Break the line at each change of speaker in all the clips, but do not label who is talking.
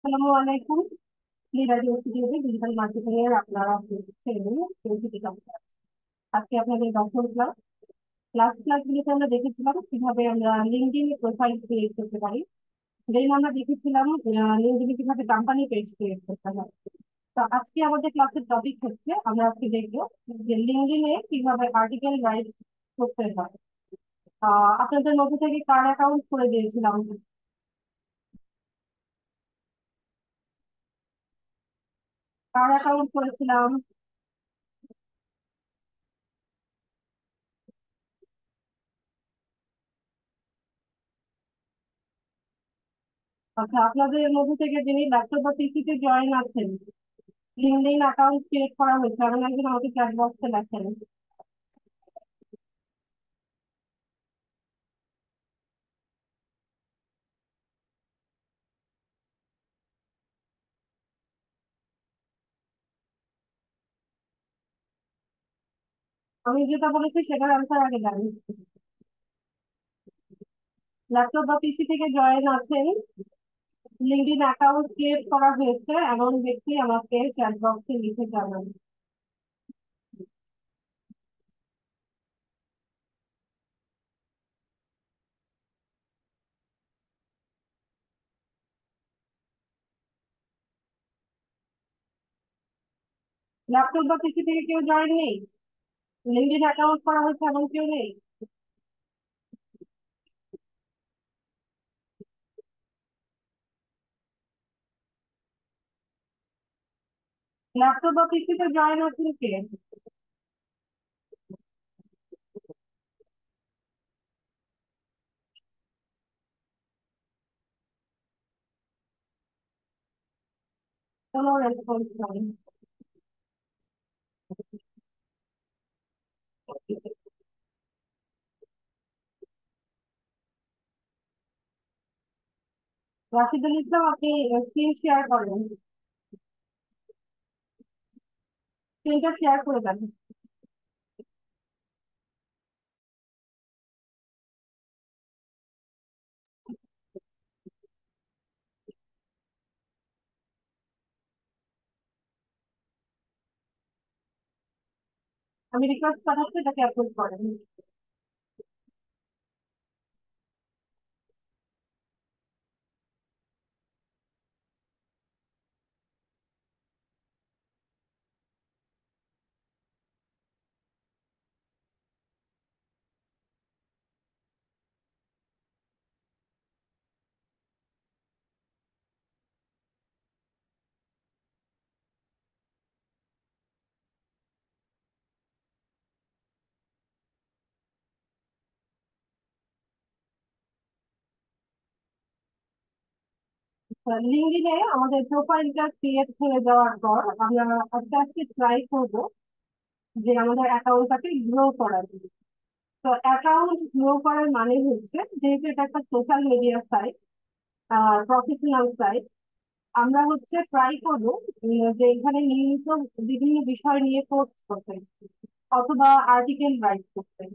আসসালামু আলাইকুম। লিডার ইনস্টিটিউটে ডিজিটাল মার্কেটিং এর আপনারা ট্রেনিং পরিচিতি ক্লাস। আজকে আপনাদের 10ম ক্লাস। লাস্ট ক্লাসগুলোতে আমরা দেখেছিলাম কিভাবে আমরা লিঙ্কডইন প্রোফাইল ক্রিয়েট করতে পারি। দেন আমরা দেখেছিলাম লিঙ্কডইনে কিভাবে কোম্পানি পেজ ক্রিয়েট করতে হয়। তো আজকে আমাদের ক্লাসের টপিক হচ্ছে আমরা আজকে দেখবো যে লিঙ্কডইনে কিভাবে আর্টিকেল রাইট করতে হয়। আপনাদের মধ্যে থেকে কার অ্যাকাউন্ট করে দিয়েছিলাম? কার অ্যাকাউন্ট করেছিলাম? আচ্ছা, আপনাদের মধ্যে থেকে যিনি ল্যাপটপ বা পিসিতে জয়েন আছেন, লিঙ্কডইন অ্যাকাউন্ট ক্রিয়েট করা হয়েছে এমন একজন আমাকে চ্যাট বক্সে লেখেন। আমি যেটা বলেছি সেটার আনসার আগে জানি। ল্যাপটপ বা পিসি থেকে জয়েন আছেন, লিঙ্কডইন অ্যাকাউন্ট ক্রিয়েট করা হয়েছে এমন ব্যক্তি আমাকে চ্যাট বক্সে লিখে জানান। ল্যাপটপ বা পিসি থেকে কেউ জয়েন নেই? লিঙ্কডইন অ্যাকাউন্ট করা হয়েছে এমন কেউ নেই? ল্যাপটপ বা পিসিতে জয়েন আছেন কে? কোনো রেসপন্স নাই। রাশিদুল ইসলাম, আপনি স্ক্রিন শেয়ার করেন, স্ক্রিনটা শেয়ার করে দেন। আমি রিকোয়েস্ট পাঠাচ্ছি, এটাকে অ্যাপ্রুভ করেন। লিঙ্কডইনে আমাদের প্রোফাইলটা ক্রিয়েট হয়ে যাওয়ার পর আমরা আস্তে আস্তে ট্রাই করব যে আমাদের অ্যাকাউন্টটাকে গ্রো করার জন্য। তো অ্যাকাউন্ট গ্রো করার মানে হচ্ছে, যেহেতু এটা একটা social media site, professional site, আমরা হচ্ছে ট্রাই করব যে এখানে নিয়মিত বিভিন্ন বিষয় নিয়ে পোস্ট করতে অথবা আর্টিকেল রাইট করতে।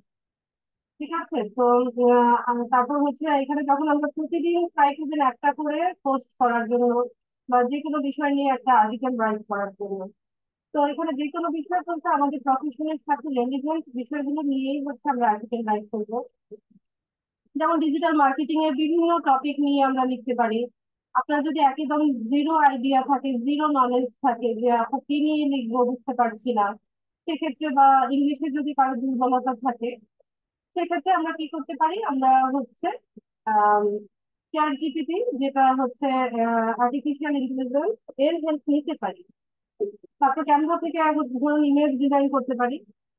ঠিক আছে তো তারপর হচ্ছে এখানে যখন আমরা প্রতিদিন ট্রাই করবেন একটা করে পোস্ট করার জন্য বা যে কোনো বিষয় নিয়ে একটা আর্টিকেল রাইট করার জন্য। তো এখানে যে কোনো বিষয় বলতে আমাদের প্রফেশনের সাথে রেলিভেন্ট বিষয়গুলো নিয়েই হচ্ছে আমরা আর্টিকেল রাইট করবো। যেমন ডিজিটাল মার্কেটিং এর বিভিন্ন টপিক নিয়ে আমরা লিখতে পারি। আপনার যদি একদম জিরো আইডিয়া থাকে, জিরো নলেজ থাকে যে আপনি কি নিয়ে লিখবো বুঝতে পারছি না, সেক্ষেত্রে বা ইংলিশে যদি কারো দুর্বলতা থাকে, সেক্ষেত্রে আমরা কি করতে পারি, আমরা হচ্ছে চ্যাট জিপিটি, যেটা হচ্ছে আর্টিফিশিয়াল ইন্টেলিজেন্স, এর হেল্প নিতে পারি। তারপর ক্যানভা থেকে ধরুন ইমেজ ডিজাইন করতে পারি।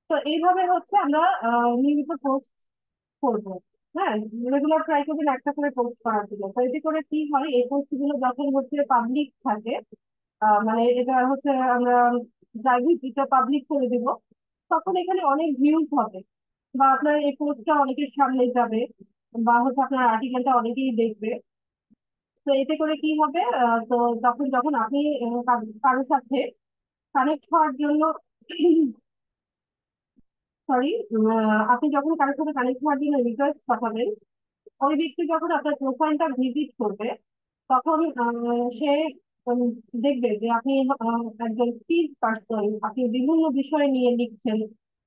তো এইভাবে হচ্ছে আমরা নিয়মিত পোস্ট করবো। হ্যাঁ, রেগুলার ট্রাই করবেন একটা করে পোস্ট করার জন্য। তো এতে করে কি হয়, এই পোস্ট গুলো যখন হচ্ছে পাবলিক থাকে, মানে এটা হচ্ছে আমরা প্রাইভেট, এটা পাবলিক করে দিব, তখন এখানে অনেক ভিউজ হবে বা আপনার এই পোস্টটা অনেকের সামনে যাবে বা হচ্ছে আপনার আর্টিকেলটা অনেকেই দেখবে। তো এতে করে কি হবে, তো তখন যখন আপনি কারোর সাথে কানেক্ট হওয়ার জন্য, সরি, আপনি যখন কারোর সাথে কানেক্ট হওয়ার জন্য রিকোয়েস্ট পাঠাবেন, ওই ব্যক্তি যখন আপনার প্রোফাইলটা ভিজিট করবে, তখন সে উম, দেখবে যে আপনি একজন স্কিল পার্সন, আপনি বিভিন্ন বিষয় নিয়ে লিখছেন।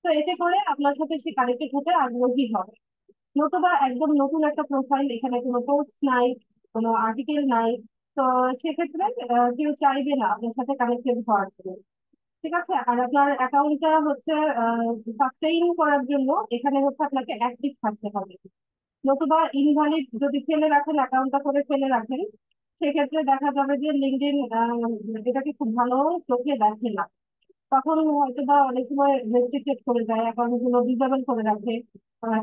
তো এতে করে আপনার সাথে সে কানেক্টেড হতে আগ্রহী হবে। নতুবা একদম নতুন একটা প্রোফাইল, এখানে কোনো পোস্ট নাই, কোনো আর্টিকেল নাই। তো সেক্ষেত্রে কেউ চাইবে না আপনার সাথে কানেক্টেড হওয়ার জন্য। ঠিক আছে। আর আপনার অ্যাকাউন্টটা হচ্ছে সাস্টেইন করার জন্য এখানে হচ্ছে আপনাকে অ্যাক্টিভ থাকতে হবে। নতুবা ইনভ্যালিড যদি ফেলে রাখেন, অ্যাকাউন্টটা করে ফেলে রাখেন, সেক্ষেত্রে দেখা যাবে যে লিঙ্কডইন এটাকে খুব ভালো চোখে দেখে না। তখন হয়তো বা অনেক সময় রেস্ট্রিক্টেড করে দেয়, অ্যাকাউন্ট গুলো ডিসেবল করে রাখে,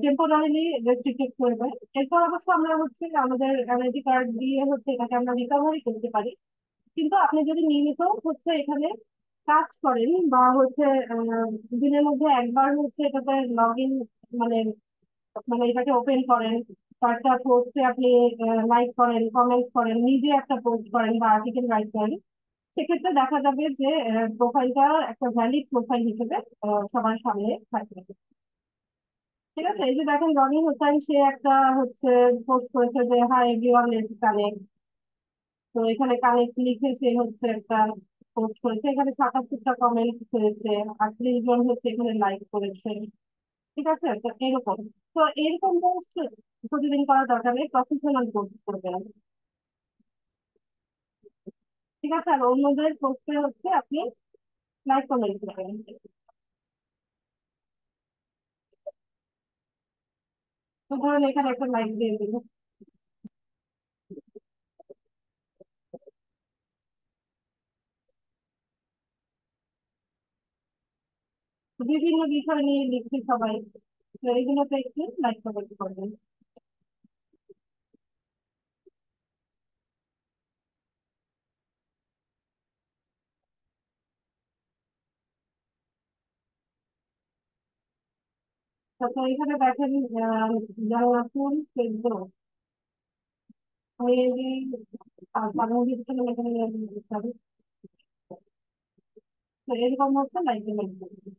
টেম্পোরারিলি রেস্ট্রিক্টেড করে দেয়। এরপর অবশ্য আমরা হচ্ছে আমাদের এনআইডি কার্ড দিয়ে হচ্ছে এটাকে আমরা রিকভারি করতে পারি। কিন্তু আপনি যদি নিয়মিত হচ্ছে এখানে কাজ করেন বা হচ্ছে আহ, দিনের মধ্যে একবার হচ্ছে এটাতে লগ ইন, মানে মানে এটাকে ওপেন করেন, কয়েকটা পোস্টে আপনি লাইক করেন, কমেন্ট করেন, নিজে একটা পোস্ট করেন বা আর্টিকেল রাইট করেন, সেক্ষেত্রে দেখা যাবে যে প্রোফাইলটা একটা ভ্যালিড প্রোফাইল হিসেবে সবার সামনে থাকবে। ঠিক আছে। এই যে দেখেন রনি হোসেন, সে একটা হচ্ছে পোস্ট করেছে যে হাই এভরিওয়ান লেটস কানেক্ট। তো এখানে কানেক্ট লিখে সে হচ্ছে একটা পোস্ট করেছে, এখানে ৭৭টা কমেন্ট করেছে, ৩৮ জন হচ্ছে এখানে লাইক করেছে। ঠিক আছে। তো এরকম, তো এরকম পোস্ট প্রতিদিন করার দরকার নেই, প্রফেশনাল পোস্ট করবেন। ঠিক আছে। আর অন্যদের পোস্টে হচ্ছে আপনি লাইক কমেন্ট করবেন। তো ধরুন এখানে একটা লাইক দিয়ে দিল। বিভিন্ন বিষয় নিয়ে লিখছি সবাই, তো এগুলোতে একটু লাইক কমেন্ট করবেন। তারপর এখানে দেখেন জামালপুর চোদ্দ মেবি সাধারণ ছিল এখানে লিখতে হবে। তো এরকম হচ্ছে লাইক কমেন্ট করবেন।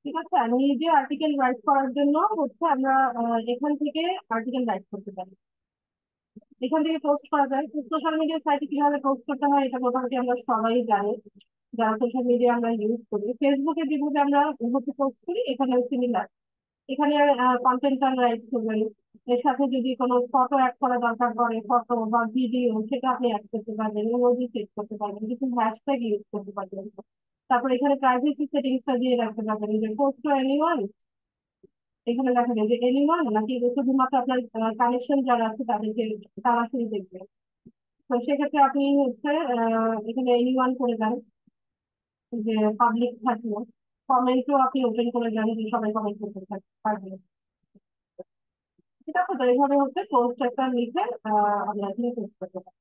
ঠিক আছে। আর নিজে আর্টিকেল রাইট করার জন্য হচ্ছে আমরা এখান থেকে আর্টিকেল রাইট করতে পারি, এখান থেকে পোস্ট করা যায়। সোশ্যাল মিডিয়া সাইটে কিভাবে পোস্ট করতে হয় এটা মোটামুটি আমরা সবাই জানি, যারা সোশ্যাল মিডিয়া আমরা ইউজ করি। ফেসবুকে যেভাবে আমরা হচ্ছে পোস্ট করি, এখানে সিমিলার। এখানে কন্টেন্ট রাইট করবেন, এর সাথে যদি কোনো ফটো অ্যাড করা দরকার পড়ে, ফটো বা ভিডিও, সেটা আপনি অ্যাড করতে পারবেন, ইমোজি সেট করতে পারবেন, কিছু হ্যাশট্যাগ ইউজ করতে পারবেন। তারপর এখানে প্রাইভেসি সেটিংসটা দিয়ে রাখতে পারবেন, যে পোস্ট টু এনিওয়ান, এখানে দেখা যায় যে এনিওয়ান নাকি শুধুমাত্র আপনার কানেকশন যারা আছে তাদেরকে, তারা শুধু দেখবে। তো সেক্ষেত্রে আপনি হচ্ছে এখানে এনিওয়ান করে দেন, যে পাবলিক থাকলো। কমেন্টও আপনি ওপেন করে দেন, যে সবাই কমেন্ট করতে পারবে। ঠিক আছে। তো এইভাবে হচ্ছে পোস্ট একটা লিখে আমরা এখানে পোস্ট করতে পারি।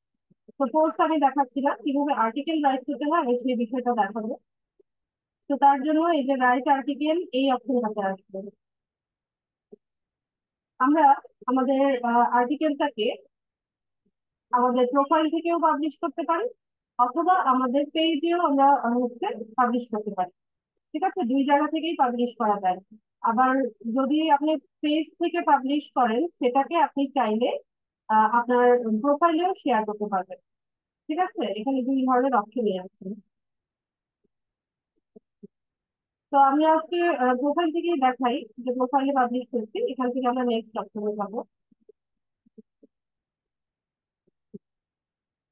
তো পোস্ট আমি দেখাচ্ছিলাম কিভাবে আর্টিকেল রাইট করতে হয়, আমি সেই বিষয়টা দেখাবো। তো তার জন্য এই যে রাইট আর্টিকেল, এই অপশনটাতে আসবে। আমরা আমাদের আর্টিকেলটাকে আমাদের প্রোফাইল থেকেও পাবলিশ করতে পারি, অথবা আমাদের পেজেও আমরা হচ্ছে পাবলিশ করতে পারি। ঠিক আছে। দুই জায়গা থেকেই পাবলিশ করা যায়। আবার যদি আপনি পেজ থেকে পাবলিশ করেন, সেটাকে আপনি চাইলে আপনার প্রোফাইলেও শেয়ার করতে পারবেন। ঠিক আছে। এখানে দুই ধরনের অপশনই আছে। তো আমি আজকে প্রোফাইল থেকেই দেখাই, যে প্রোফাইলে পাবলিশ করছি। এখান থেকে আমরা নেক্সট অপশনে যাবো।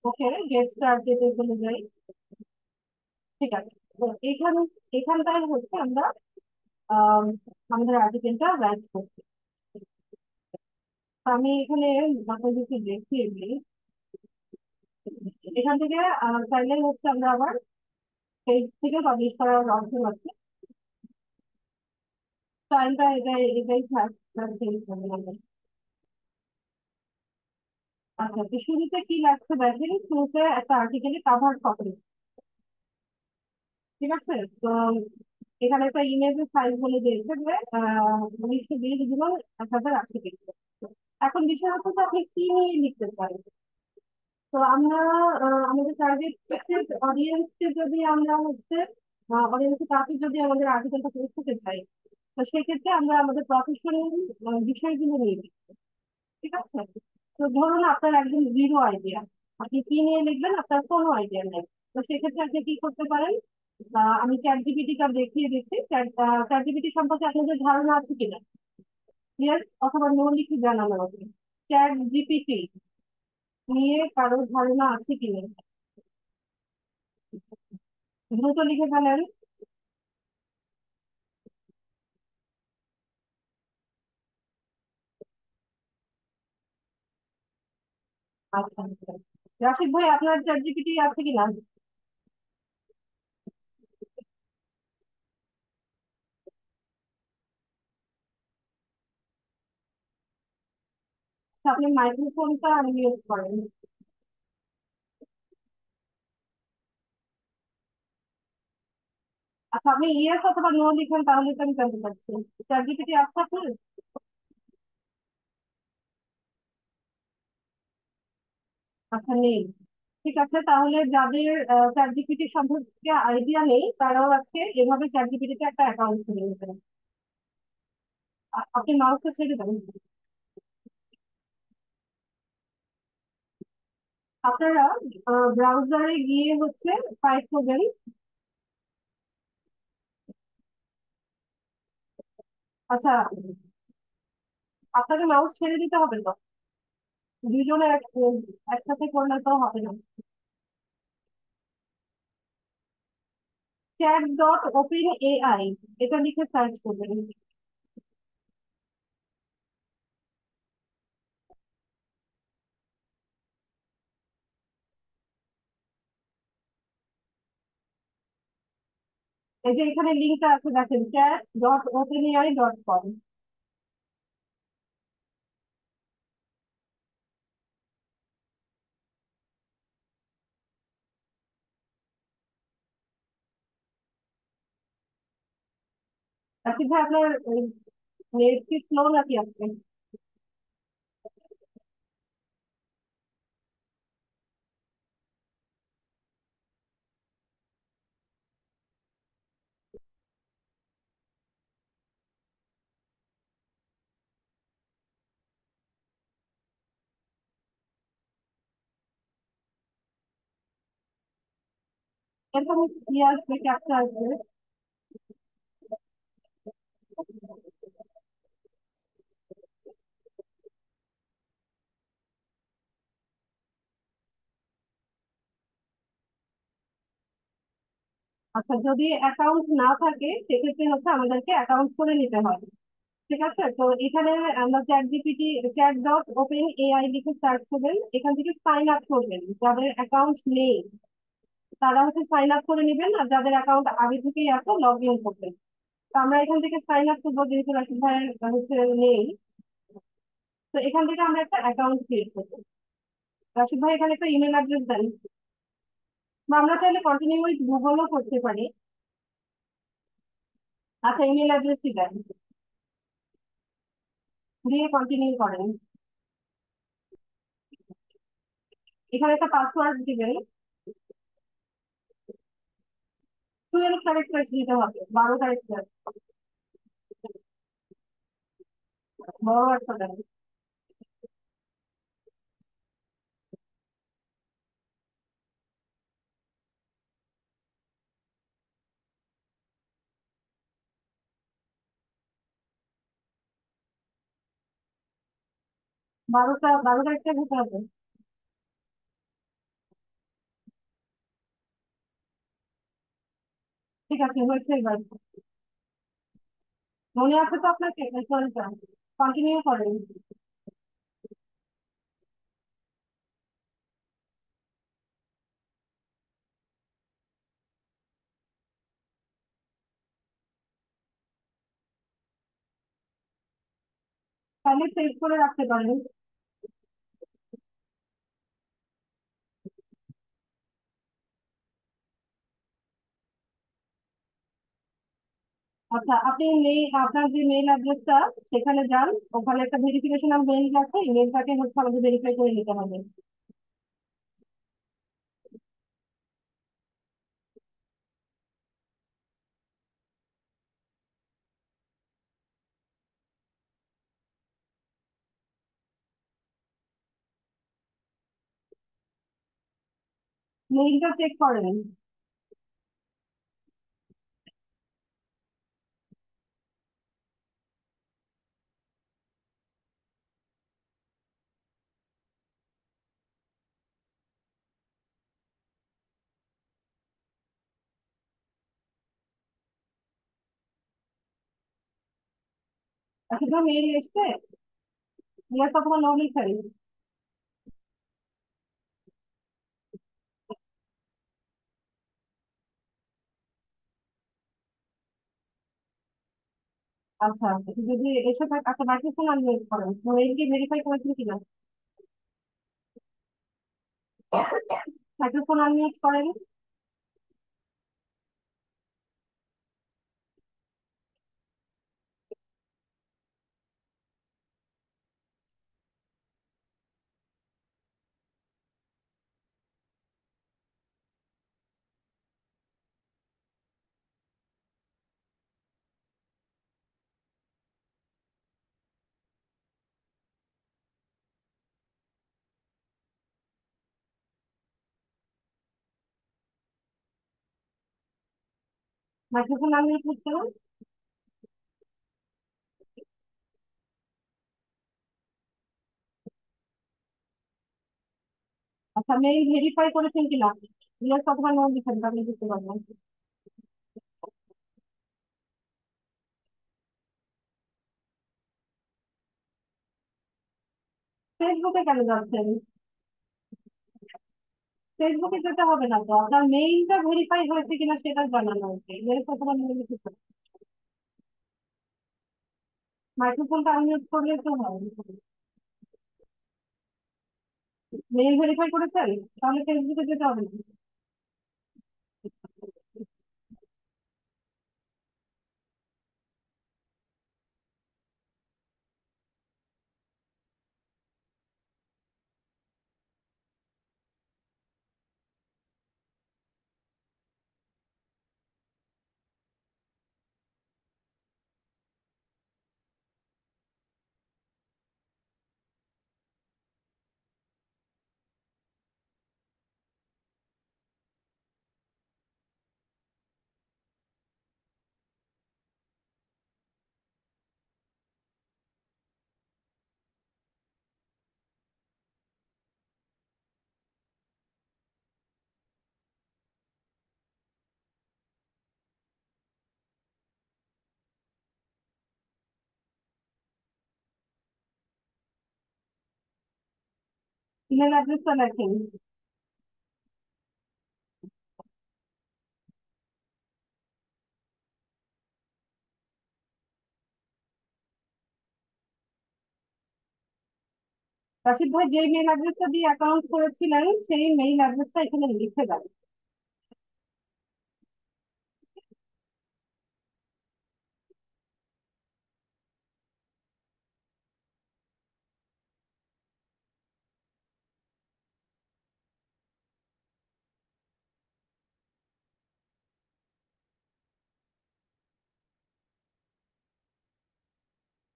ওকে, গেট স্টার্টেড চলে যাই। ঠিক আছে। তো এখানটায় হচ্ছে আমরা আহ, আমাদের আর্টিকেলটা রাইট করছি। তো আমি এখানে আপনাদেরকে দেখিয়ে দিই। এখান থেকে চাইলে হচ্ছে আমরা আবার পেজ থেকে পাবলিশ করার অপশন আছে। টাইমটা এটাই থাক। আচ্ছা, তো শুরুতে কি লাগছে দেখেন, শুরুতে একটা আর্টিকেলে কাভার ফটো। ঠিক আছে। তো এখানে একটা ইমেজের সাইজ বলে দিয়েছে যে 1920 গুণ 1080 পিক্সেল। এখন বিষয় হচ্ছে যে আপনি কি নিয়ে লিখতে চান। তো আমরা আমাদের টার্গেট অডিয়েন্সকে যদি আমরা হচ্ছে অডিয়েন্সের কাছে যদি আমাদের আর্টিকেলটা পৌঁছতে চাই, তো সেক্ষেত্রে আমরা আমাদের প্রফেশনাল বিষয়গুলো নিয়ে লিখবো। ঠিক আছে। তো ধরুন আপনার একদম জিরো আইডিয়া, আপনি কি নিয়ে লিখবেন আপনার কোনো আইডিয়া নেই। তো সেক্ষেত্রে আপনি কি করতে পারেন, আমি চ্যাট জিপিটি টা দেখিয়ে দিচ্ছি। চ্যাট জিপিটি সম্পর্কে আপনাদের ধারণা আছে কিনা, ইয়েস অথবা নো লিখে জানানো হবে। চ্যাট জিপিটি নিয়ে কারো ধারণা আছে কিনা, দ্রুত লিখে ফেলেন। আচ্ছা আচ্ছা। রাশিদ ভাই আপনার চ্যাট জিপিটি আছে কিনা? আচ্ছা, আপনি মাইক্রোফোনটা মিউট করেন। আচ্ছা, আপনি ইয়েস অথবা নো লিখেন তাহলে তো আমি জানতে পারছি। চ্যাট জিপিটি আছে আপনার? আচ্ছা, নেই। ঠিক আছে, তাহলে যাদের চ্যাট জিপিটি সম্পর্কে আইডিয়া নেই তারাও আজকে এভাবে চ্যাট জিপিটিতে একটা অ্যাকাউন্ট খুলে নেবেন। আপনি মাউসটা ছেড়ে দেন। আপনারা ব্রাউজারে গিয়ে হচ্ছে টাইপ করবেন। আচ্ছা, আপনাকে মাউস ছেড়ে দিতে হবে তো, দুইজনে একসাথে করলে তো হবে না। চ্যাট ডট ওপেন এআই এটা লিখে সার্চ করবেন। এই যে এখানে লিঙ্কটা আছে দেখেন, chat.openai.com। রাকিব ভাই আপনার নেট কি স্লো নাকি আজকে? এরকম কি আসবে, ক্যাপচা আসবে। আচ্ছা, যদি অ্যাকাউন্ট না থাকে সেক্ষেত্রে হচ্ছে আমাদেরকে অ্যাকাউন্ট করে নিতে হয়। ঠিক আছে, তো এখানে আমরা চ্যাট জিপিটি, chat.openai লিখে সার্চ করবেন, এখান থেকে সাইন আপ করবেন। যাদের অ্যাকাউন্ট নেই তারা হচ্ছে সাইন আপ করে নেবেন, আর যাদের অ্যাকাউন্ট আগে থেকেই আছে লগ ইন করবেন। তো আমরা এখান থেকে সাইন আপ করবো, যেহেতু রাকিব ভাইয়ের হচ্ছে নেই। তো এখান থেকে আমরা একটা অ্যাকাউন্ট ক্রিয়েট করবো। রাশিদ ভাই এখানে একটা ইমেল অ্যাড্রেস দেন, বা আমরা চাইলে কন্টিনিউ উইথ গুগলও করতে পারি। আচ্ছা, ইমেল অ্যাড্রেসই দেন, দিয়ে কন্টিনিউ করেন। এখানে একটা পাসওয়ার্ড দিবেন, 12 ক্যারেক্টার দিতে হবে, 12 ক্যারেক্টার, বড় একটা দেন। 12 ক্যারেক্টার দিতে হবে। ঠিক আছে, হয়েছে এবার। মনে আছে তো আপনাকে রেফারেন্সটা? কন্টিনিউ করেন। তাহলে সেভ করে রাখতে পারেন। আচ্ছা, আপনি মেইল, আপনার যে মেইল অ্যাড্রেসটা সেখানে যান, ওখানে একটা ভেরিফিকেশন অফ মেইল আছে, ইমেলটাকে হচ্ছে আমাদের ভেরিফাই করে নিতে হবে। মেইলটা চেক করেন। আচ্ছা, মেইল এসছে? ইয়েস অথবা নো লিখেন। আচ্ছা, যদি এসে থাকে, আচ্ছা মাইক্রোফোন আনমিউট করেন, মেইল কি ভেরিফাই করেছেন কিনা? মাইক্রোফোন আনমিউট করেন। মাইক্রোফোন আনমিউট হচ্ছে না। আচ্ছা, মেইল ভেরিফাই করেছেন কিনা? ইয়েস অথবা নো লিখেন, তাহলে বুঝতে পারবেন। ফেসবুকে কেন যাচ্ছেন? ফেসবুকে যেতে হবে না তো, আপনার মেইলটা ভেরিফাই হয়েছে কিনা সেটা জানানো হচ্ছে, ইয়েস অথবা নো লিখেছেন। মাইক্রোফোনটা আনমিউট করলে তো হয়। মেইল ভেরিফাই করেছেন? তাহলে ফেসবুকে যেতে হবে না। ইমেল অ্যাড্রেসটা লেখেন। রাশিদ ভাই যে মেইল অ্যাড্রেসটা দিয়ে অ্যাকাউন্ট করেছিলেন সেই মেইল অ্যাড্রেসটা এখানে লিখে দেন।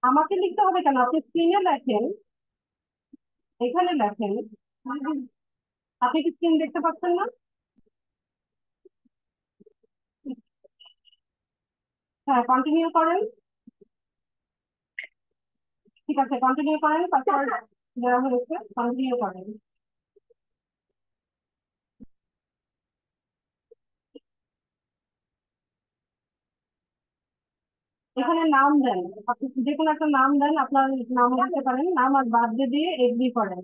আমাকে লিখতে হবে কেন? আপনি স্ক্রিনে লেখেন, এখানে লেখেন। আপনি কি স্ক্রিন দেখতে পাচ্ছেন না? হ্যাঁ, কন্টিনিউ করেন। ঠিক আছে, কন্টিনিউ করেন, পাসওয়ার্ড দেওয়া হয়েছে, কন্টিনিউ করেন। এখানে নাম দেন, আপনি যে কোনো একটা নাম দেন, আপনার নাম দিতে পারেন, নাম আর বার্থডে দিয়ে এগ্রি করেন।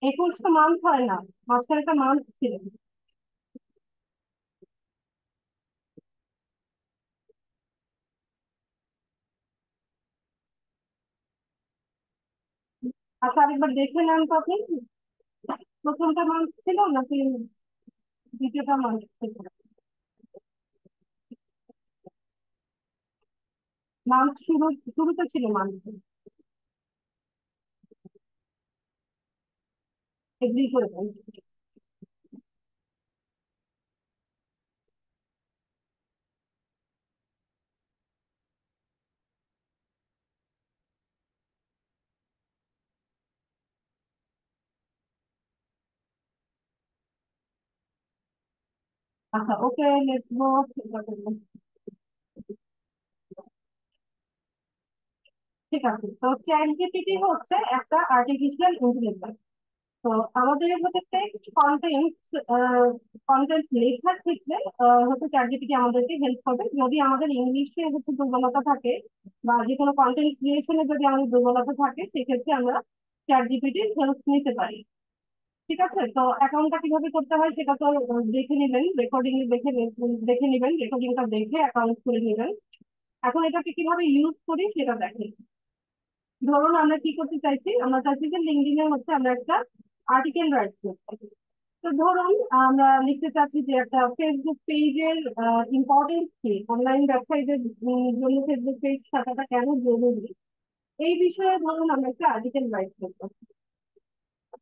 21 তো মান্থ হয় না, মাঝখানে একটা মান্থ ছিল। আচ্ছা, আরেকবার দেখে নেন তো আপনি, প্রথমটা মান্থ ছিল নাকি দ্বিতীয়টা মান্থ ছিল? মান্থ শুরুতে ছিল মান্থ। এগ্রি করে দেন। আচ্ছা, ওকে, লেটস গো। ঠিক আছে, তো চ্যাট জিপিটি হচ্ছে একটা আর্টিফিশিয়াল ইন্টেলিজেন্স। তো আমাদের হচ্ছে টেক্সট কন্টেন্ট লেখার ক্ষেত্রে হচ্ছে চ্যাট জিপিটি আমাদেরকে হেল্প করবে। যদি আমাদের ইংলিশে হচ্ছে দুর্বলতা থাকে বা যে কোনো কন্টেন্ট ক্রিয়েশনে যদি আমাদের দুর্বলতা থাকে, সেক্ষেত্রে আমরা চ্যাট জিপিটির হেল্প নিতে পারি। ঠিক আছে, তো অ্যাকাউন্টটা কিভাবে করতে হয় সেটা তো দেখে নেবেন, রেকর্ডিং দেখে নেবেন, রেকর্ডিংটা দেখে অ্যাকাউন্ট করে নেবেন। এখন এটাকে কিভাবে ইউজ করি সেটা দেখেন। ধরুন আমরা কি করতে চাইছি, আমরা চাইছি যে লিঙ্কডইনে হচ্ছে আমরা একটা আর্টিকেল রাইট করতে। তো ধরুন আমরা লিখতে চাচ্ছি যে একটা ফেসবুক পেজের ইম্পর্টেন্স কি, অনলাইন ব্যবসায়ীদের জন্য ফেসবুক পেজ থাকাটা কেন জরুরি, এই বিষয়ে ধরুন আমরা একটা আর্টিকেল রাইট করবো।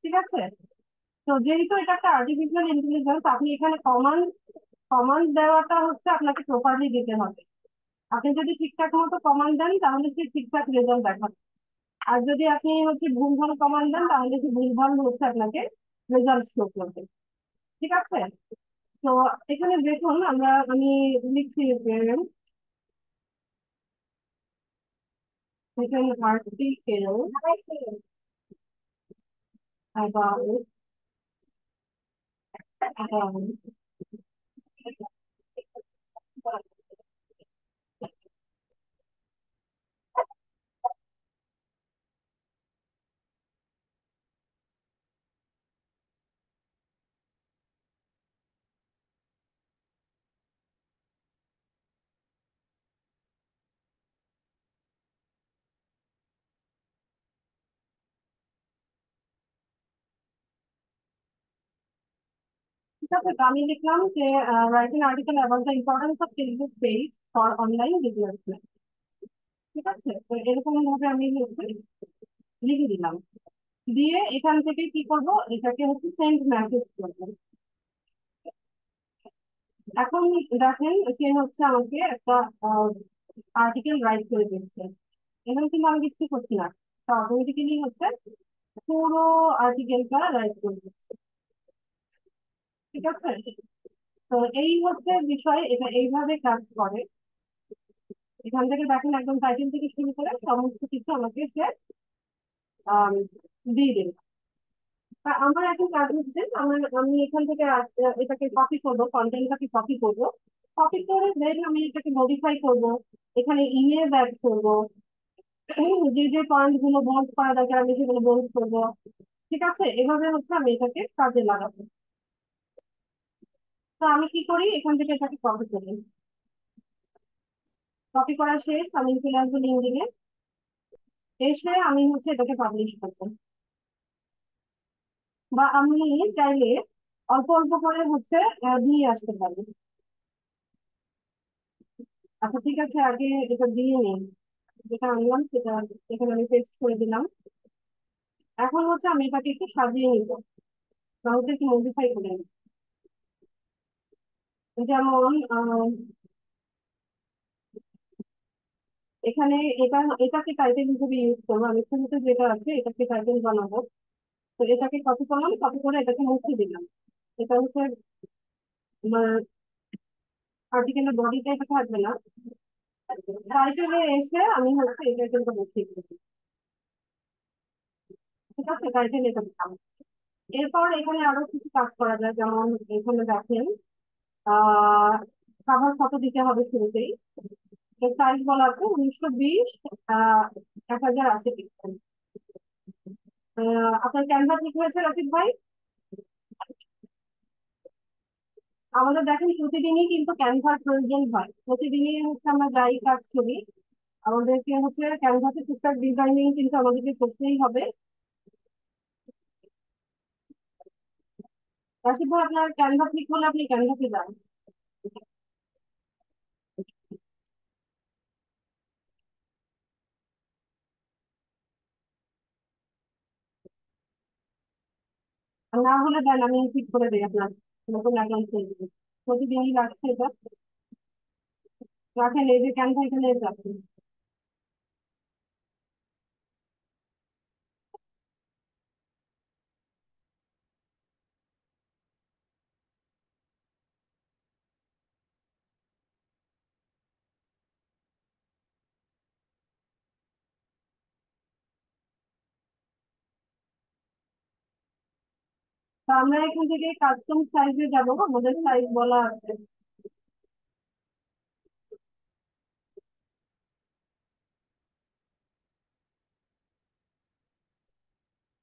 ঠিক আছে, তো যেহেতু এটা একটা আর্টিফিশিয়াল ইন্টেলিজেন্স, আপনি এখানে কমান্ড কমান্ড দেওয়াটা হচ্ছে আপনাকে প্রপারলি দিতে হবে। আপনি যদি ঠিকঠাক মতো কমান্ড দেন তাহলে সে ঠিকঠাক রেজাল্ট দেখাবে। আর যদি আপনি হচ্ছে ভুলভাল কমান্ড দেন তাহলে সে ভুলভাল হচ্ছে আপনাকে রেজাল্ট শো করবে। ঠিক আছে, তো এখানে দেখুন আমি লিখছি যে এখানে আর্টিকেল about ঠিক আছে, তো আমি লিখলাম যে writing article about the importance of Facebook page for online business. ঠিক আছে, তো এরকম ভাবে আমি হচ্ছে লিখে দিলাম। দিয়ে এখান থেকে কি করব, এটাকে হচ্ছে সেন্ড মেসেজ করবো। এখন দেখেন সে হচ্ছে আমাকে একটা আর্টিকেল রাইট করে দিচ্ছে। এখন কিন্তু আমি কিছু করছি না, তো অটোমেটিক্যালি হচ্ছে পুরো আর্টিকেলটা রাইট করে দিচ্ছে। ঠিক আছে, তো এই হচ্ছে বিষয়, এটা এইভাবে কাজ করে। এখান থেকে দেখেন একদম টাইটেল থেকে শুরু করে সমস্ত কিছু আমাকে সে আহ, দিয়ে দেবে। তা আমার এখন কাজ হচ্ছে, আমি এখান থেকে এটাকে কপি করব, কন্টেন্টটাকে কপি করব। কপি করে দেন আমি এটাকে মডিফাই করব, এখানে ইমেজ অ্যাড করব, যে যে পয়েন্ট গুলো বোল্ড করা দরকার আমি সেগুলো বোল্ড করবো। ঠিক আছে, এভাবে হচ্ছে আমি এটাকে কাজে লাগাবো। তো আমি কি করি, এখান থেকে এটাকে কপি করি। কপি করা শেষ, আমি চলে আসবো লিঙ্কডিনে। এসে আমি হচ্ছে এটাকে পাবলিশ করবো, বা আমি চাইলে অল্প অল্প করে হচ্ছে দিয়ে আসতে পারি। আচ্ছা ঠিক আছে, আগে এটা দিয়ে নিই, যেটা আনলাম সেটা এখানে আমি পেস্ট করে দিলাম। এখন হচ্ছে আমি এটাকে একটু সাজিয়ে নিব, বা হচ্ছে একটু মডিফাই করে নিব। যেমন এখানে এটাকে টাইটেল হিসেবে ইউজ করবো, আমি শুরুতে যেটা আছে এটাকে টাইটেল বানাবো। তো এটাকে কপি করলাম, কপি করে এটাকে মুছে দিলাম। এটা হচ্ছে আর্টিকেলের বডিতে এটা থাকবে না, টাইটেলে এসে আমি হচ্ছে এই টাইটেলটা বসিয়ে দিচ্ছি। ঠিক আছে, টাইটেল এটা দিলাম। এরপর এখানে আরো কিছু কাজ করা যায়, যেমন এখানে দেখেন আহ কাভার ফটো দিতে হবে শুরুতেই। এর সাইজ বলা আছে 1920 1080 পিক্সেল। আপনার ক্যানভা ঠিক হয়েছে রফিক ভাই? আমাদের দেখেন প্রতিদিনই কিন্তু ক্যানভার প্রয়োজন হয়, প্রতিদিনই হচ্ছে আমরা যাই কাজ করি আমাদেরকে হচ্ছে ক্যানভাসে টুকটাক ডিজাইনিং কিন্তু আমাদেরকে করতেই হবে। রাশিদ ভাই, আপনার ক্যানভা ঠিক হলে আপনি ক্যানভাসে যান। আর না হলে দেন, আমি ঠিক করে দিই আপনার নতুন অ্যাকাউন্ট খুলে দিই। প্রতিদিনই লাগছে এটা, রাখেন এই যে ক্যানভা এখানে আছে। তো আমরা এখান থেকে কাস্টম সাইজে যাব, আমাদের সাইজ বলা আছে।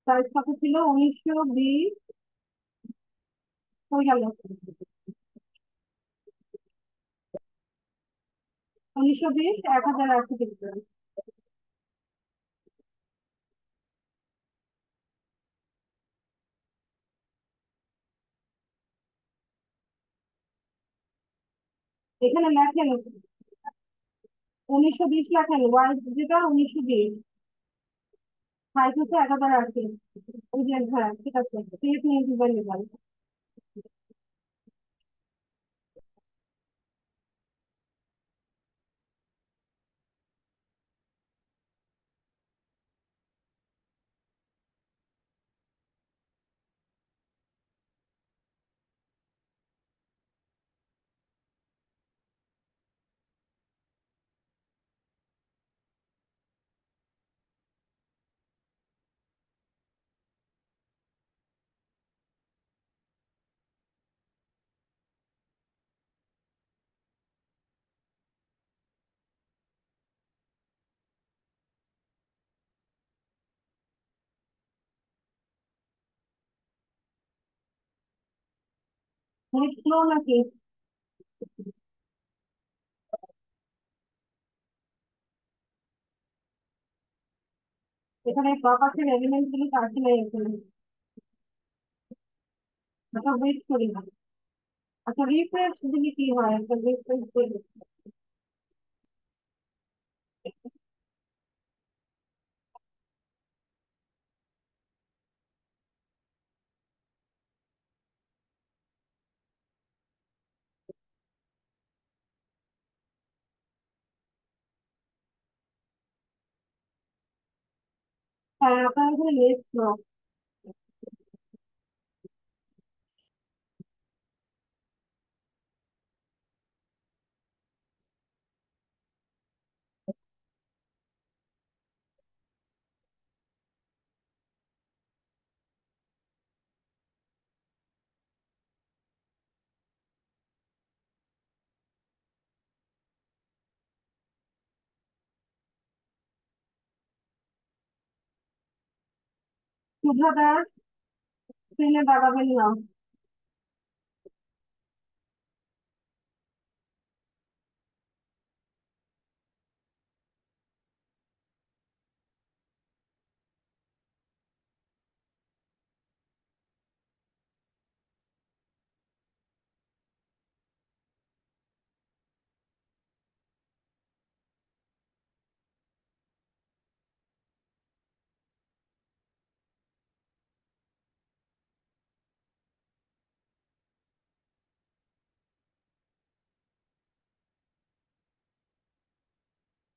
সাইজ কত ছিল? 1920। হয়ে গেল। 1920, 1080 পিক্সেল। এখানে লেখেন 1920, লেখেন ওয়াই যেটা 1920, হাইট হচ্ছে 1080। ওই যে, হ্যাঁ ঠিক আছে, ক্লিক নিয়ে দিবেন এবার। নেট স্লো নাকি? এখানে প্রপার্টির এলিমেন্ট গুলি কাটছে না এখানে। আচ্ছা ওয়েট করি না। আচ্ছা রিফ্রেশ দিলে কি হয়? একটা রিফ্রেশ দিলে। হ্যাঁ আপনার এখানে নেট স্লো। শুভ্রতার স্ক্রিনে দাঁড়াবেন না।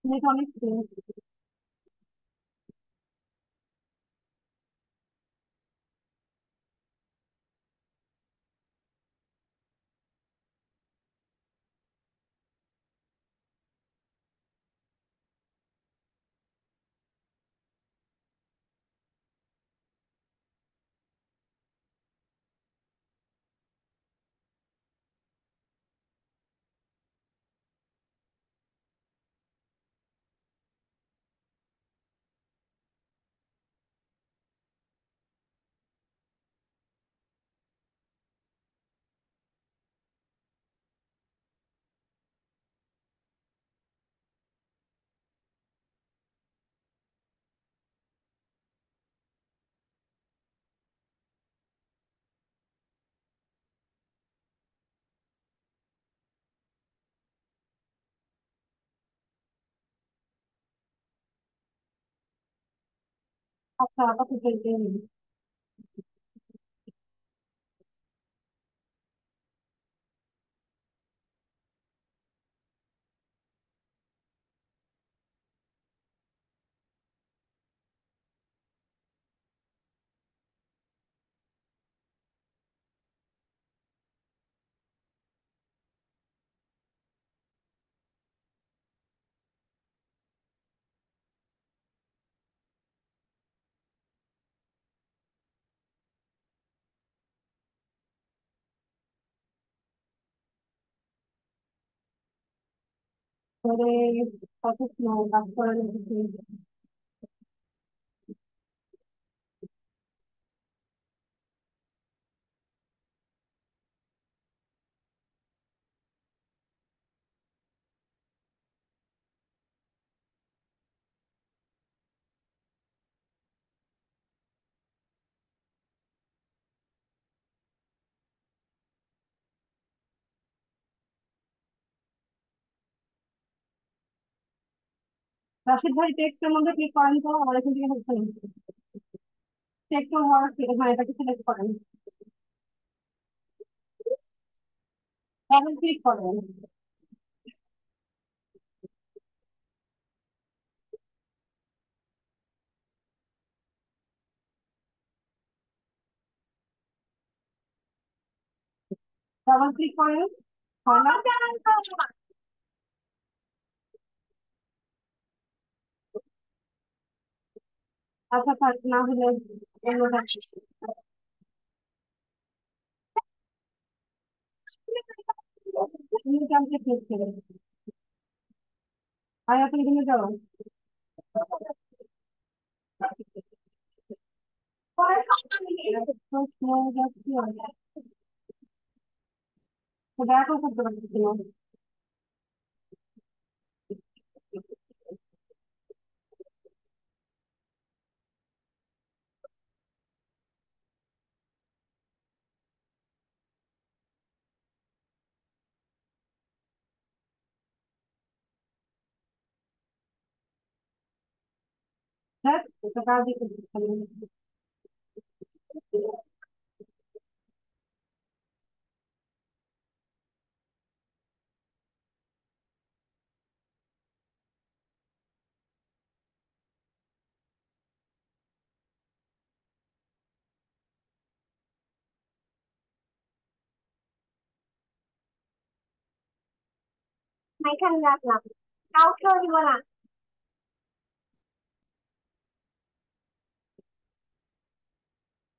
নেট অনেক স্লো। আচ্ছা আপাতত এটাই নিন। করে কত স্নো কাজ করে লেগেছে। রাশিদ ভাই টেক্সটের মধ্যে ক্লিক করেন তো, আমার এখান থেকে হচ্ছে না। টেক্সট হওয়ার, হ্যাঁ এটাকে সিলেক্ট করেন, ডাবল ক্লিক করেন। ডাবল ক্লিক করেন, হয় না? আচ্ছা থাক, না হলে অন্যটা। নিউটনকে ক্লিক করেন, আয়া তুমি তুমি যাও। তো slow যাচ্ছে, তো ব্যাকও করতে পারছি না। হ্যাঁ, এটা কাজই করতে পারি। এখানে রাখলাম, কাউকেও দিব না।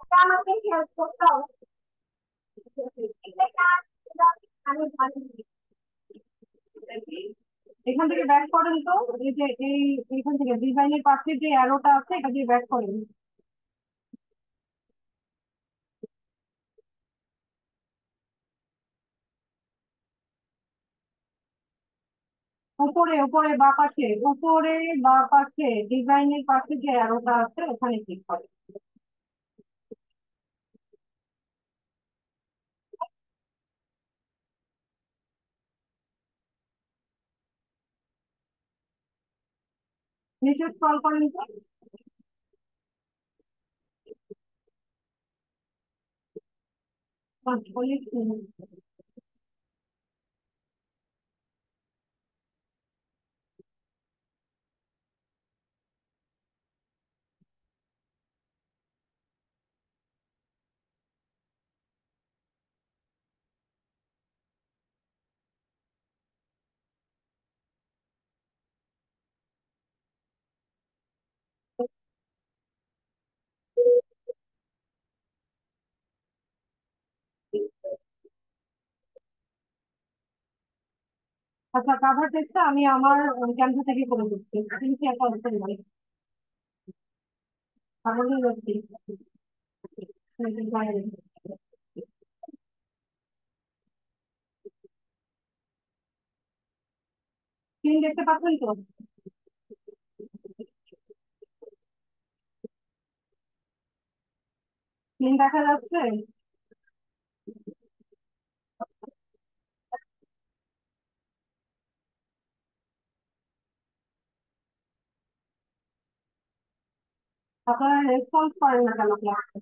এটা আমাকে হেল্প করতে হবে। আমি ভালো। এখান থেকে ব্যাক করেন তো, এই যে এই এখান থেকে ডিজাইনের পাশে যে অ্যারোটা আছে এটা দিয়ে ব্যাক করেন। উপরে উপরে বা পাশে, উপরে বা পাশে ডিজাইনের পাশে যে অ্যারোটা আছে ওখানে ক্লিক করেন। নিচে স্ক্রল করেন তো। অনেক আচ্ছা, কাভার টেক্সটটা আমি আমার ক্যানভা থেকে করে দিচ্ছি, তুমি কি একটা অপশন নাই? তাহলে যাচ্ছি স্ক্রিন দেখতে পাচ্ছেন তো? স্ক্রিন দেখা যাচ্ছে? আপনারা রেসপন্স করেন না কেন ক্লাসে?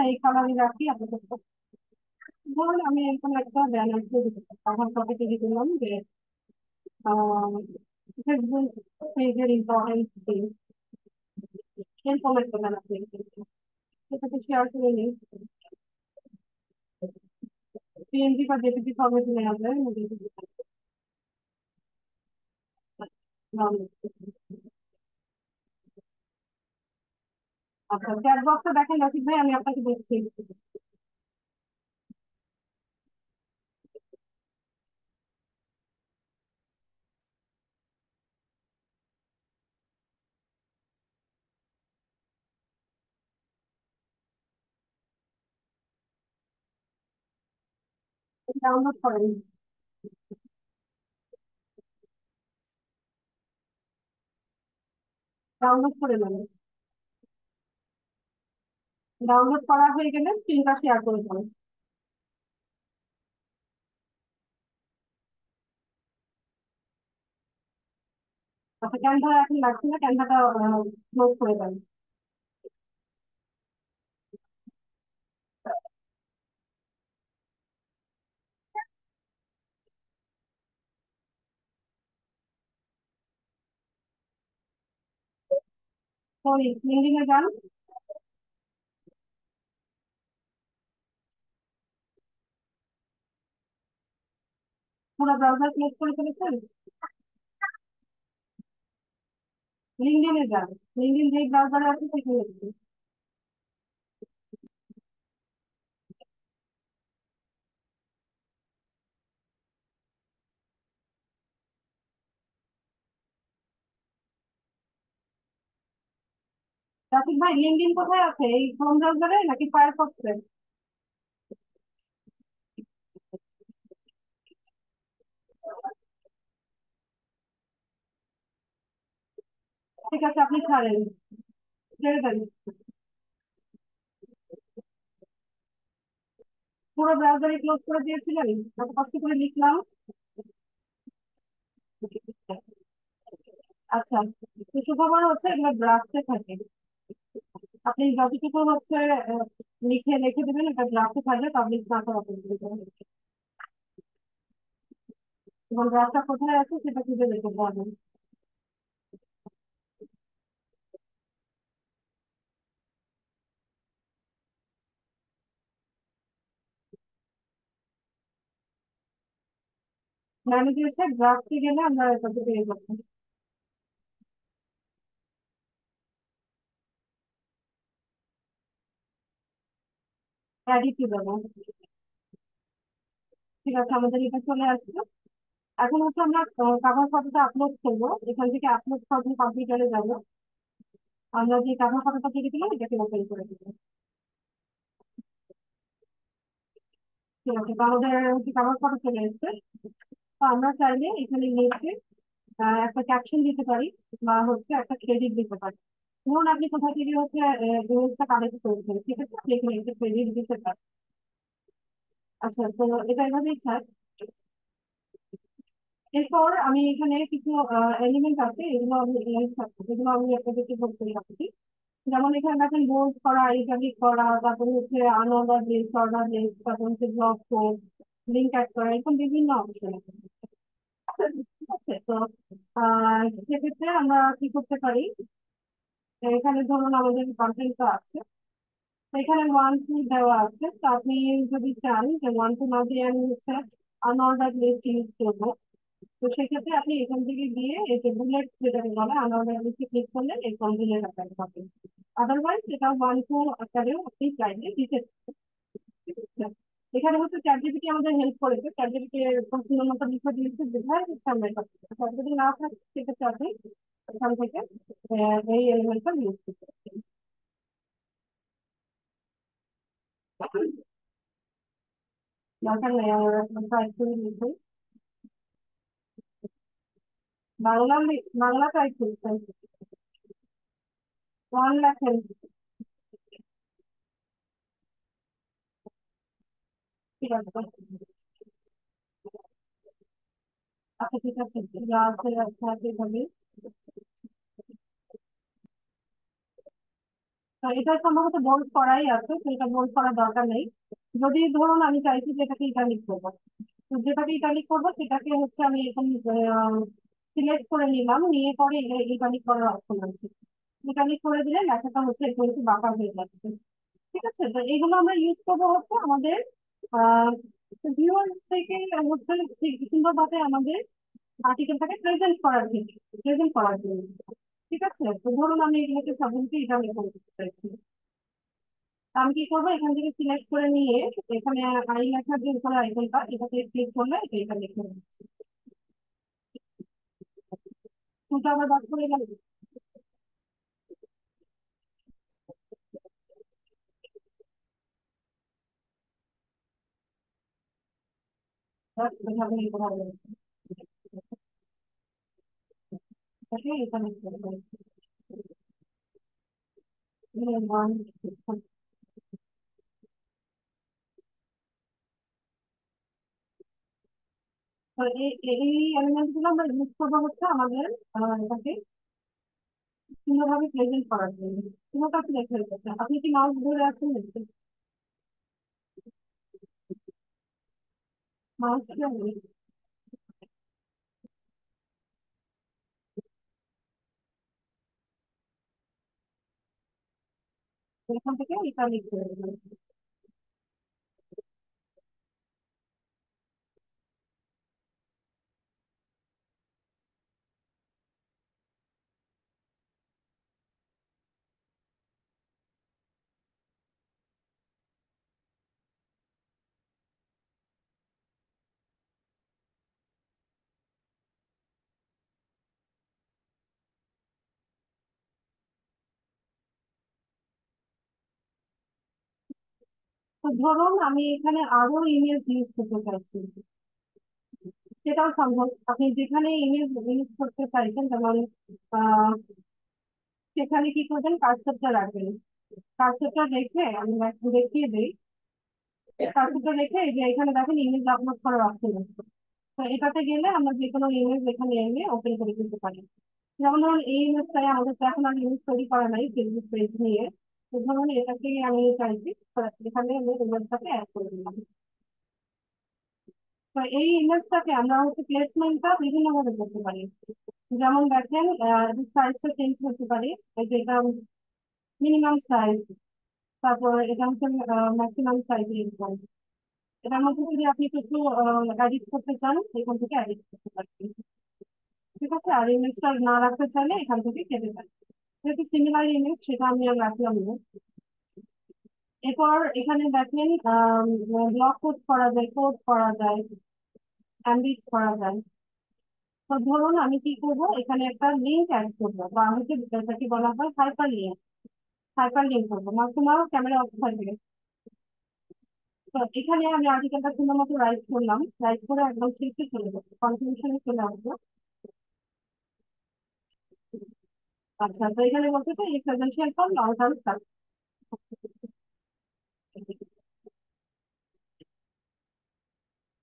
আচ্ছা, এই কালারই রাখি আপাতত। ধরুন আমি এরকম একটা ব্যানার দিয়ে দিতে পারি, আমার টপিকে দিয়ে দিলাম যে ফেসবুক পেজের ইম্পর্টেন্স দিন, এরকম একটা ব্যানার দিয়ে দিতে পারি। সেটাকে শেয়ার করে নিই, পিএনজি বা জেপিজি ফরম্যাটে নেওয়া যায়, আমি দিয়ে দিতে পারি। আচ্ছা, চ্যাট বক্সটা দেখেন রফিক ভাই, আমি আপনাকে দেখছি। ডাউনলোড করেন, ডাউনলোড করে নেবেন। ডাউনলোড করা হয়ে গেলে স্ক্রিনটা শেয়ার করে দেবেন। আচ্ছা, ক্যানভা এখন লাগছে না, ক্যানভাটা ক্লোজ করে দেন। সরি, লিঙ্কডিনে যান। পুরো ব্রাউজার ক্লোজ করে ফেলেছেন। লিঙ্কডিনে যান, লিঙ্কডিন যে ব্রাউজারে আছে সেখানে যান। রাফিক ভাই, লিঙ্কডিন কোথায় আছে, এই ক্রোম ব্রাউজারে নাকি ফায়ারফক্সে? ঠিক আছে, আপনি ছাড়েন, ছেড়ে দেন। পুরো ব্রাউজারে ক্লোজ করে দিয়েছিলেন, এত কষ্ট করে লিখলাম। আচ্ছা, তো সুখবর হচ্ছে এগুলো ড্রাফটে থাকে। আপনি যতটুকু হচ্ছে আহ, লিখে রেখে দেবেন, এটা ড্রাফটে থাকলে পাবলিক না করা পর্যন্ত। এবং ড্রাফটটা কোথায় আছে সেটা খুঁজে দেখতে পারবেন। ম্যানেজার ড্রাফটে গেলে আমরা এটাতে পেয়ে যাবো। অ্যাডিটে যাবো। ঠিক আছে, আমাদের এটা চলে আসছে। এখন হচ্ছে আমরা কাভার ফটোটা আপলোড করবো, এখান থেকে আপলোড ফটো কম্পিউটারে যাবো। আমরা যে কাভার ফটোটা থেকে দিলাম এটাকে ওপেন করে দিবো। ঠিক আছে, তো আমাদের হচ্ছে কাভার ফটো চলে এসছে। তো আমরা চাইলে এখানে নিচে একটা ক্যাপশন দিতে পারি, বা হচ্ছে একটা ক্রেডিট দিতে পারি। ধরুন আপনি কোথা থেকে হচ্ছে ইমেজটা কালেক্ট করেছেন, ঠিক আছে, আপনি এখানে একটা ক্রেডিট দিতে পারেন। আচ্ছা, তো এটা এভাবেই থাক। এরপর আমি এখানে কিছু এলিমেন্ট আছে, এগুলো আমি যেগুলো আমি আপনাদেরকে বলতে যাচ্ছি। যেমন এখানে দেখেন বোল্ড করা, ইটালিক করা, তারপরে হচ্ছে আনঅর্ডার লিস্ট, অর্ডার লিস্ট, তারপর হচ্ছে ব্লক কোড, লিঙ্ক অ্যাড করা, এরকম বিভিন্ন অপশন আছে। ঠিক আছে, তো সেক্ষেত্রে আমরা কি করতে পারি, এখানে ধরুন আমাদের কন্টেন্ট আছে, তো এখানে 1 2 দেওয়া আছে। তো আপনি যদি চান যে 1 2 না দিয়ে আমি হচ্ছে আনঅর্ডার লিস্ট ইউজ করবো, তো সেক্ষেত্রে আপনি এখান থেকে গিয়ে এই যে বুলেট যেটাকে বলে আনঅর্ডার লিস্টে ক্লিক করলে এরকম বুলেট আকার পাবেন। আদারওয়াইজ এটা 1 2 আকারেও আপনি চাইলে দিতে পারেন। ঠিক আছে? এখানে হচ্ছে চ্যাট জিপিটি আমাদের হেল্প করেছে, চ্যাট জিপিটি পছন্দ মতো লিখে দিয়েছে, যেভাবে হচ্ছে আমরা এটা করতে পারি। চ্যাট যদি না থাকে সেক্ষেত্রে আপনি এখান থেকে এই এলিমেন্টটা ইউজ করতে পারেন। দরকার নেই, আমরা টাইপ করে লিখে বাংলা টাইপ করতে, 1 লাখ। ঠিক আছে, আচ্ছা ঠিক আছে, যা আছে রাখা যেভাবে। এটা সম্ভবত বোল্ড করাই আছে, তো এটা বোল্ড করার দরকার নেই। যদি ধরুন আমি চাইছি যে এটাকে ইটালিক করবো, তো যেটাকে ইটালিক করবো সেটাকে হচ্ছে আমি এখন সিলেক্ট করে নিলাম, নিয়ে পরে ইটালিক করার অপশন আছে। ইটালিক করে দিলে লেখাটা হচ্ছে একটু একটু বাঁকা হয়ে যাচ্ছে। ঠিক আছে, তো এইগুলো আমরা ইউজ করবো হচ্ছে আমাদের আহ ভিউয়ার্স থেকে হচ্ছে ঠিক সুন্দরভাবে আমাদের আর্টিকেলটাকে প্রেজেন্ট করার জন্য। ঠিক আছে, তো ধরুন আমি এগুলোকে সবগুলোকে ইটালিক করে দিতে চাইছি। তা আমি কি করবো, এখান থেকে সিলেক্ট করে নিয়ে এখানে আই লেখার যে উপরে আইকনটা, এটাতে ক্লিক করলে এটা লিখে দিচ্ছি। দুটো আবার বাদ করে গেল। এভাবে লিখে ভালো লাগছে। এটাকে এখানে করে দেবো। তো এই এলিমেন্ট গুলো আমরা ইউজ করবো হচ্ছে আমাদের এটাকে সুন্দরভাবে প্রেজেন্ট করার জন্য। কোনো কাছে লেখা হয়ে গেছে, আপনি কি মাউস ধরে আছেন নাকি? মাউস এখান থেকে এটা লিখতে হবে। তো ধরুন আমি এখানে আরো ইমেজ ইউজ করতে চাইছি, সেটাও সম্ভব। আপনি যেখানে ইমেজ ইউজ করতে চাইছেন, যেমন আহ সেখানে কি করবেন, কার্সরটা রাখবেন। কার্সরটা রেখে আমি একটু দেখিয়ে দিই। কার্সরটা রেখে এই যে এখানে দেখেন ইমেজ আপলোড করার অপশন আছে। তো এটাতে গেলে আমরা যে কোনো ইমেজ এখানে এনে ওপেন করে দিতে পারি। যেমন ধরুন এই ইমেজটাই আমাদের তো এখন আর ইমেজ তৈরি করা নাই ফেসবুক পেজ নিয়ে। তো ধরুন এটাকে আমি চাইছি, তো এখানে আমি ইমেজটাকে অ্যাড করে দিলাম। তো এই ইমেজটাকে আমরা হচ্ছে প্লেসমেন্টটা বিভিন্ন ভাবে করতে পারি। যেমন দেখেন সাইজটা চেঞ্জ করতে পারি। এই যে এটা মিনিমাম সাইজ, তারপর এটা হচ্ছে ম্যাক্সিমাম সাইজ এরকম। এটার মধ্যে যদি আপনি কিছু এডিট করতে চান, এখান থেকে এডিট করতে পারবেন। ঠিক আছে, আর ইমেজটা না রাখতে চাইলে এখান থেকে কেটে পারেন। যেহেতু সিমিলার ইমেজ, সেটা আমি আর রাখলাম না। এরপর এখানে দেখেন ব্লক কোড করা যায়, কোড করা যায়, এমবিট করা যায়। তো ধরুন আমি কি করবো, এখানে একটা লিঙ্ক অ্যাড করবো, বা হচ্ছে যেটাকে বলা হয় হাইপার লিঙ্ক করবো। মাসুমাও ক্যামেরা অফ থাকবে। তো এখানে আমি আর্টিকেলটা সুন্দর মতো রাইট করলাম, রাইট করে একদম শেষে চলে যাবো, কনক্লুশনে চলে আসবো। আচ্ছা, তো এখানে বলছে যে presentation for long term study.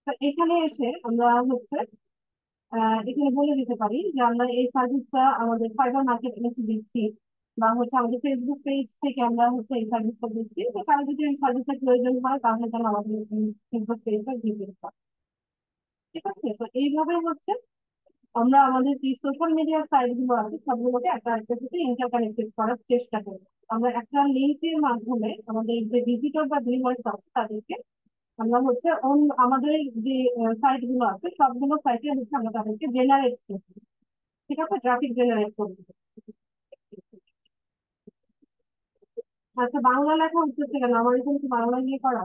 তো এখানে এসে আমরা হচ্ছে এখানে বলে দিতে পারি যে আমরা এই সার্ভিসটা আমাদের ফাইবার মার্কেট প্লেসে দিচ্ছি, বা হচ্ছে আমাদের ফেসবুক পেজ থেকে আমরা হচ্ছে এই সার্ভিসটা দিচ্ছি। তো কারো যদি এই সার্ভিসের প্রয়োজন হয় তাহলে যেন আমাদের ফেসবুক পেজটা ভিজিট করে। ঠিক আছে, তো এইভাবে হচ্ছে আমরা আমাদের যে সোশ্যাল মিডিয়ার সাইট গুলো আছে সবগুলোকে একটা আরেকটার সাথে ইন্টারকানেক্টেড করার চেষ্টা করি। আমরা একটা লিঙ্কের মাধ্যমে আমাদের যে ভিজিটর বা ভিউয়ার্স আছে তাদেরকে আমরা হচ্ছে আমাদের যে সাইট গুলো আছে সবগুলো সাইটে হচ্ছে আমরা তাদেরকে জেনারেট করি। ঠিক আছে, ট্রাফিক জেনারেট করি। আচ্ছা, বাংলা লেখা উঠতেছে কেন? আমার এখানে কি বাংলা নিয়ে করা?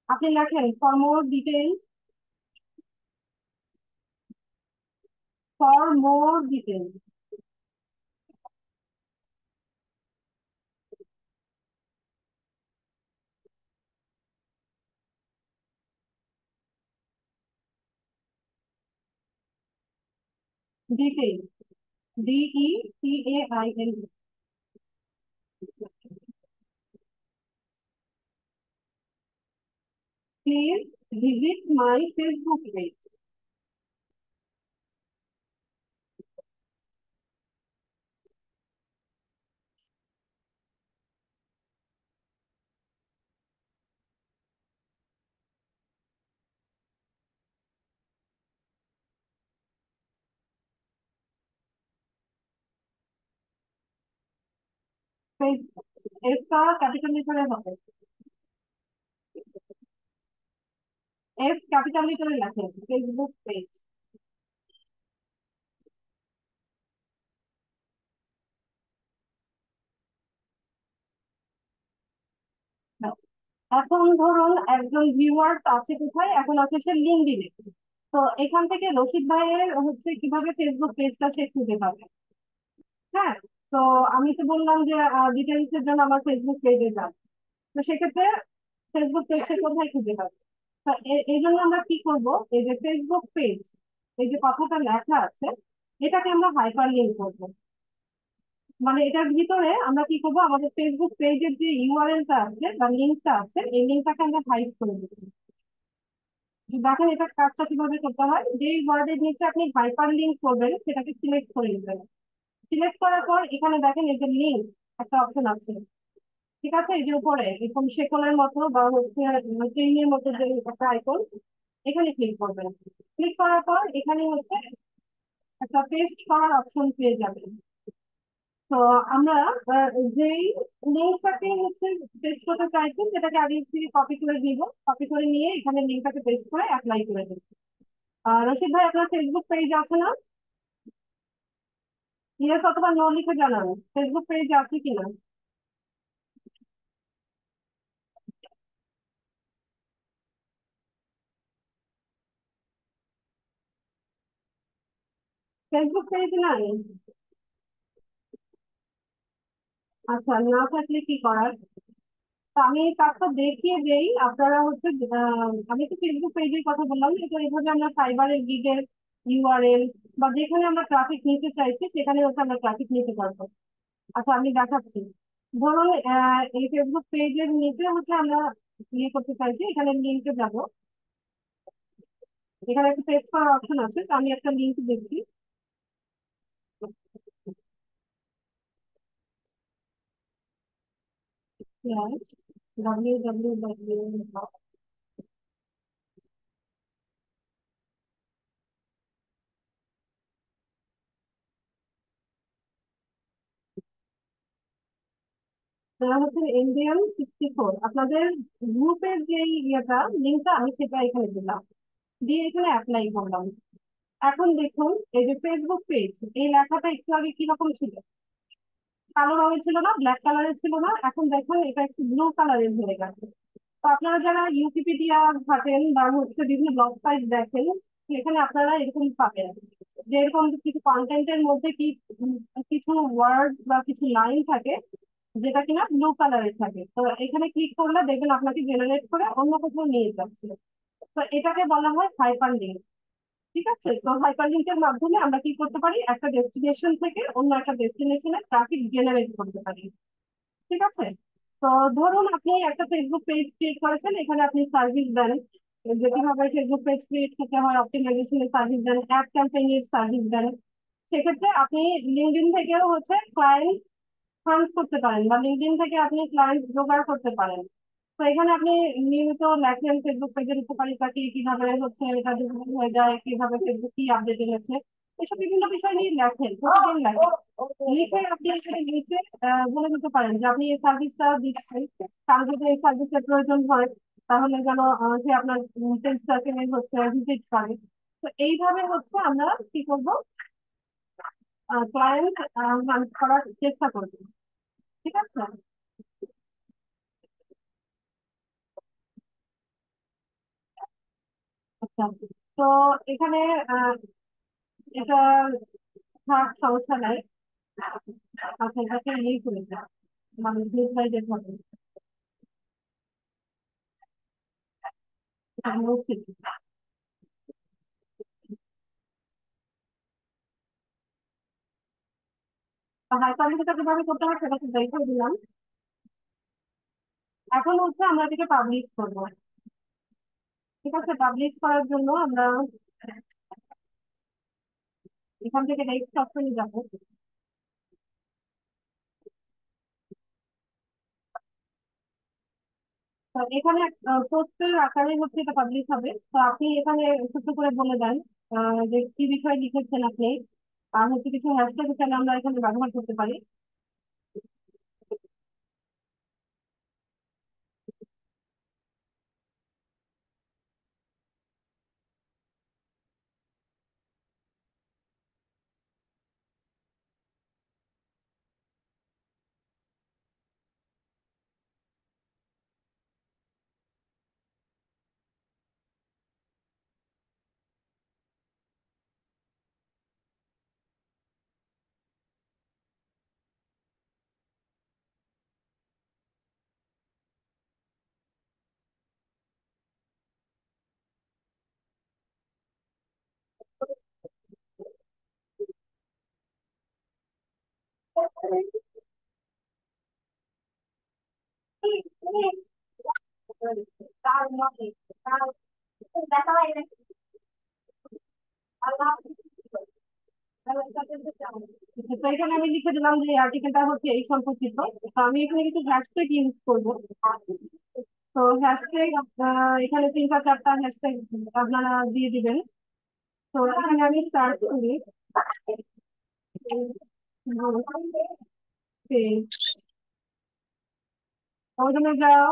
আপনি লেখেন for more detail. Detail, DETAIL। Please visit my Facebook page. Page, এফটা ক্যাপিটাল লেটারে হবে। এফ ক্যাপিটাল লেটারে লেখেন, ফেসবুক পেজ। এখন ধরুন একজন ভিউয়ার্স আছে কোথায়, এখন আছে সে লিঙ্কডইনে। তো এখান থেকে রশিদ ভাইয়ের হচ্ছে কিভাবে ফেসবুক পেজটা সে খুঁজে পাবে। হ্যাঁ, তো আমি তো বললাম যে ডিটেলস এর জন্য আমার ফেসবুক পেজে যান। তো সেক্ষেত্রে ফেসবুক পেজটা কোথায় খুঁজে পাবে? তো এই জন্য আমরা কি করব, এই যে ফেসবুক পেজ, এই যে কথাটা লেখা আছে, এটাকে আমরা হাইপার লিঙ্ক করবো। মানে এটার ভিতরে আমরা কি করবো, আমাদের ফেসবুক পেজের যে ইউআরএলটা আছে বা লিঙ্কটা আছে, এই লিঙ্কটাকে আমরা হাইড করে দেবো। দেখেন এটা কাজটা কিভাবে করতে হয়, যেই ওয়ার্ডের নিচে আপনি হাইপার লিঙ্ক করবেন সেটাকে সিলেক্ট করে নেবেন। সিলেক্ট করার পর এখানে দেখেন এই যে লিঙ্ক একটা অপশন আছে, ঠিক আছে, এই যে উপরে এরকম শেকলের মতো বা হচ্ছে চেইনের মতো যে একটা আইকন, এখানে ক্লিক করবেন। ক্লিক করার পর এখানে হচ্ছে একটা পেস্ট করার অপশন পেয়ে যাবেন। তো আমরা যেই লিঙ্কটাকে হচ্ছে পেস্ট করতে চাইছেন সেটাকে আগে থেকে কপি করে দিব, কপি করে নিয়ে এখানে লিঙ্কটাকে পেস্ট করে অ্যাপ্লাই করে দেব। রশিদ ভাই আপনার ফেসবুক পেজ আছে না? ইয়েস অথবা নো লিখে জানান ফেসবুক পেজ আছে কিনা। ফেসবুক পেজ নাই? আচ্ছা, না থাকলে কি করার, তো আমি এই কাজটা দেখিয়ে দেই, আপনারা হচ্ছে আমি তো ফেসবুক পেজের কথা বললাম, এটা এইভাবে আমরা ফাইবারের গিগের ইউআরএল বা যেখানে আমরা ট্রাফিক নিতে চাইছি সেখানে হচ্ছে আমরা ট্রাফিক নিতে পারবো। আচ্ছা আমি দেখাচ্ছি। ধরুন এই ফেসবুক পেজের নিচে হচ্ছে আমরা ইয়ে করতে চাইছি, এখানে লিঙ্কে যাব। এখানে একটা পেস্ট করার অপশন আছে, তো আমি একটা লিঙ্ক দিচ্ছি। www. তারা হচ্ছে ইন্ডিয়ান 64, আপনাদের গ্রুপের যে ইয়েটা লিঙ্কটা আমি সেটা এখানে দিলাম, দিয়ে এখানে অ্যাপ্লাই করলাম। এখন দেখুন এই যে ফেসবুক পেজ, এই লেখাটা একটু আগে কিরকম ছিল, কালো রঙের ছিল না, ব্ল্যাক কালারের ছিল না, এখন দেখুন এটা একটু ব্লু কালারের হয়ে গেছে। তো আপনারা যারা ইউটিপিডিয়া ঘাটেন বা হচ্ছে বিভিন্ন ব্লগ সাইট দেখেন, সেখানে আপনারা এরকম পাবেন যে এরকম কিছু কন্টেন্টের মধ্যে কি কিছু ওয়ার্ড বা কিছু লাইন থাকে যেটা কিনা ব্লু কালারের থাকে। তো এখানে ক্লিক করলে দেখবেন আপনাকে জেনারেট করে অন্য কোথাও নিয়ে যাচ্ছে। তো এটাকে বলা হয় হাইপার লিঙ্ক। ঠিক আছে, তো হাইপার লিঙ্কের মাধ্যমে আমরা কি করতে পারি, একটা ডেস্টিনেশন থেকে অন্য একটা ডেস্টিনেশনে ট্রাফিক জেনারেট করতে পারি। ঠিক আছে, তো ধরুন আপনি একটা ফেসবুক পেজ ক্রিয়েট করেছেন, এখানে আপনি সার্ভিস দেন, যে কিভাবে ফেসবুক পেজ ক্রিয়েট করতে হয়, অপটিমাইজেশনের সার্ভিস দেন, অ্যাড ক্যাম্পেইনের সার্ভিস দেন। সেক্ষেত্রে আপনি লিঙ্কডইন থেকেও হচ্ছে ক্লায়েন্ট হান্ট করতে পারেন বা লিঙ্কডইন থেকে আপনি ক্লায়েন্ট জোগাড় করতে পারেন। তো এখানে আপনি নিয়মিত লেখেন ফেসবুক পেজের উপকারিতা কি, কিভাবে হচ্ছে এটা ডেভেলপ হয়ে যায়, কিভাবে ফেসবুক কি আপডেট এনেছে, এসব বিভিন্ন বিষয় নিয়ে লেখেন, প্রতিদিন লেখেন। লিখে আপনি এখানে নিচে বলে দিতে পারেন যে আপনি এই সার্ভিসটা দিচ্ছেন, তার যদি এই সার্ভিসের প্রয়োজন হয় তাহলে যেন সে আপনার পেজটাকে হচ্ছে ভিজিট করে। তো এইভাবে হচ্ছে আমরা কি করবো, ক্লায়েন্ট হান্ট করার চেষ্টা করবো। ঠিক আছে। আচ্ছা, তো এখানে আহ, এটা থাক, সমস্যা নাই। আচ্ছা এটাকে ইয়ে করে দিই, মানে ভেরিফাইড হবে, এটা মুছে দিই। হাইপারলিংকটা কিভাবে করতে হয় সেটা তো দেখিয়ে দিলাম। এখন হচ্ছে আমরা এটাকে পাবলিশ করবো। ঠিক আছে, পাবলিশ করার জন্য আমরা এখান থেকে নেক্সট অপশনে যাবো। তো এখানে পোস্টের আকারে হচ্ছে এটা পাবলিশ হবে, তো আপনি এখানে ছোট্ট করে বলে দেন যে কি বিষয় লিখেছেন আপনি, আর হচ্ছে কিছু হ্যাশট্যাগ চাইলে আমরা এখানে ব্যবহার করতে পারি। তো এখানে আমি লিখে দিলাম যে আর্টিকেলটা হচ্ছে এই সম্পর্কিত। তো আমি এখানে কিছু হ্যাশট্যাগ ইউজ করবো। তো হ্যাশট্যাগ এখানে তিনটা চারটা হ্যাশট্যাগ আপনারা দিয়ে দিবেন। তো এখানে আমি সার্চ করি পেজ, ওখানে যাও।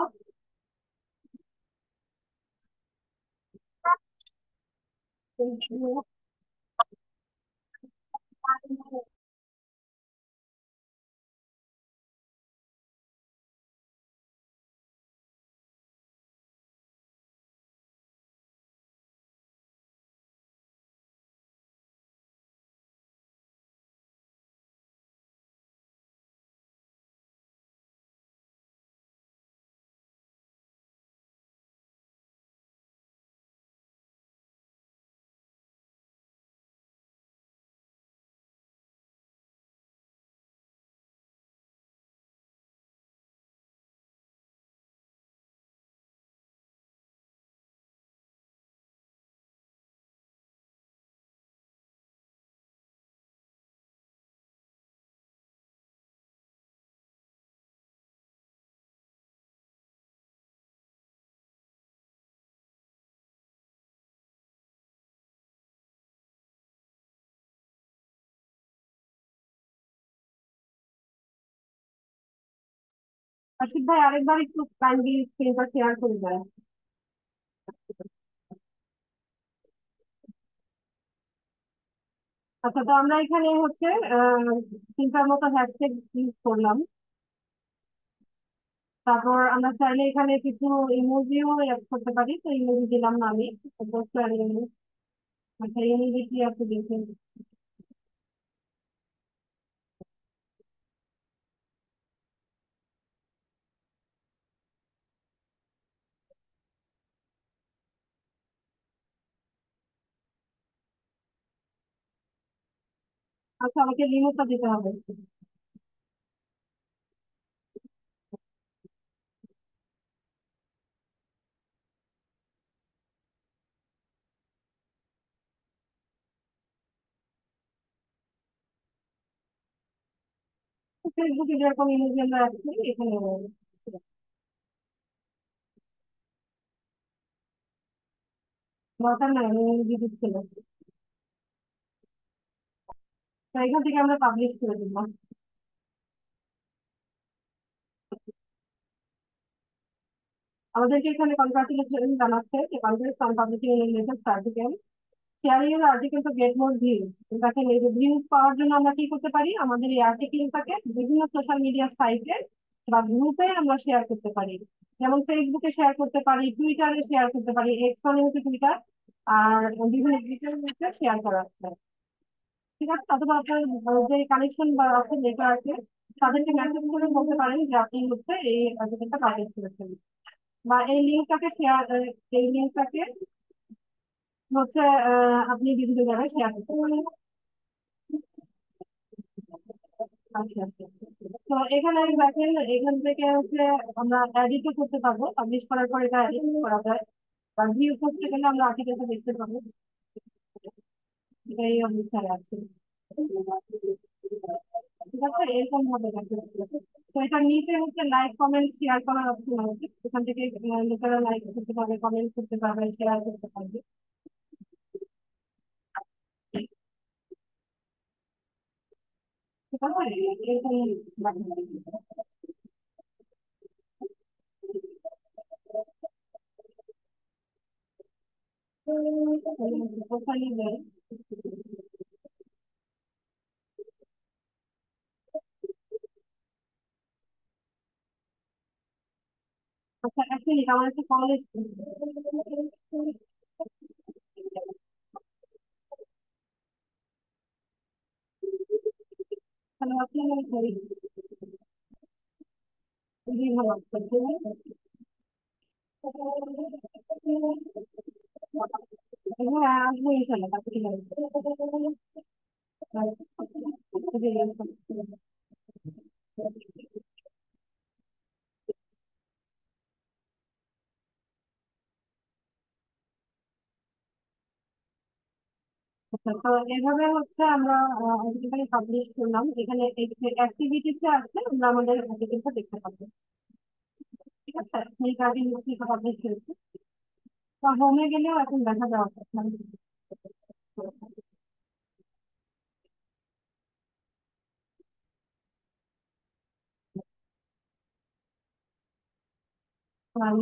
আশিক ভাই, আরেকবার একটু কাইন্ডলি স্ক্রিনটা শেয়ার করে দেন। আচ্ছা, তো আমরা এখানে হচ্ছে তিনটার মতো হ্যাশট্যাগ ইউজ করলাম। তারপর আমরা চাইলে এখানে কিছু ইমোজিও অ্যাড করতে পারি। তো ইমোজি দিলাম না আমি। আচ্ছা, ইমোজি কি আছে দেখে। আচ্ছা, আমাকে লিঙ্কটা দিতে হবে। ফেসবুকে যেরকম ইমোজি আমরা রাখছি এখানে দরকার নাই, আমি ইমোজি দিচ্ছিল। তো এখান থেকে আমরা পাবলিশ করে দিলাম। আমাদেরকে এখানে কনগ্রাচুলেশন জানাচ্ছে যে কনগ্রেস অন পাবলিশিং এর লেটেস্ট আর্টিকেল, শেয়ারিং এর article to get more views. দেখেন, এই যে ভিউজ পাওয়ার জন্য আমরা কি করতে পারি, আমাদের এই আর্টিকেলটাকে বিভিন্ন সোশ্যাল মিডিয়া সাইটে বা গ্রুপে আমরা শেয়ার করতে পারি। যেমন ফেসবুকে শেয়ার করতে পারি, টুইটারে শেয়ার করতে পারি, এক্স মানে হচ্ছে টুইটার, আর বিভিন্ন ডিজিটাল হচ্ছে শেয়ার করা হচ্ছে। ঠিক আছে, অথবা আপনার যে কানেকশন বা আছে লেখা আছে তাদেরকে মেসেজ করে বলতে পারেন যে আপনি হচ্ছে এই আর্টিকেলটা পাবলিশ করেছেন, বা এই লিঙ্কটাকে শেয়ার, এই লিঙ্কটাকে হচ্ছে আপনি বিভিন্ন জায়গায় শেয়ার করতে পারেন। আচ্ছা, তো এখানে দেখেন, এখান থেকে হচ্ছে আমরা এডিটও করতে পারবো। পাবলিশ করার পর এটা এডিট করা যায়, বা ভিউ পোস্টে গেলে আমরা আর্টিকেলটা দেখতে পাবো। এটা এই অবস্থায় আছে। ঠিক আছে, এরকম ভাবে দেখাচ্ছে। তো এটার নিচে হচ্ছে লাইক কমেন্ট শেয়ার করার অপশন আছে। এখান থেকে লোকেরা লাইক করতে পারবে, কমেন্ট করতে পারবে, শেয়ার করতে পারবে। ঠিক আছে, এরকম দেখাচ্ছে। প্রোফাইলে যাই। আচ্ছা, এক মিনিট, আমার একটা কল এসেছে। হ্যালো, আপনি জি ভালো আছেন? হ্যাঁ, আসবো ইনশাল্লাহ, কাছে আচ্ছা, তো এভাবে হচ্ছে আমরা এখানে পাবলিশ করলাম, এখানে অ্যাক্টিভিটিতে আছে, আমরা আমাদের অ্যাপ্লিকেশনটা দেখতে পাবো। ঠিক আছে, এই কাজে হচ্ছে এটা পাবলিশ হয়েছে, বা হোমে গেলেও এখন দেখা যাওয়ার কথা।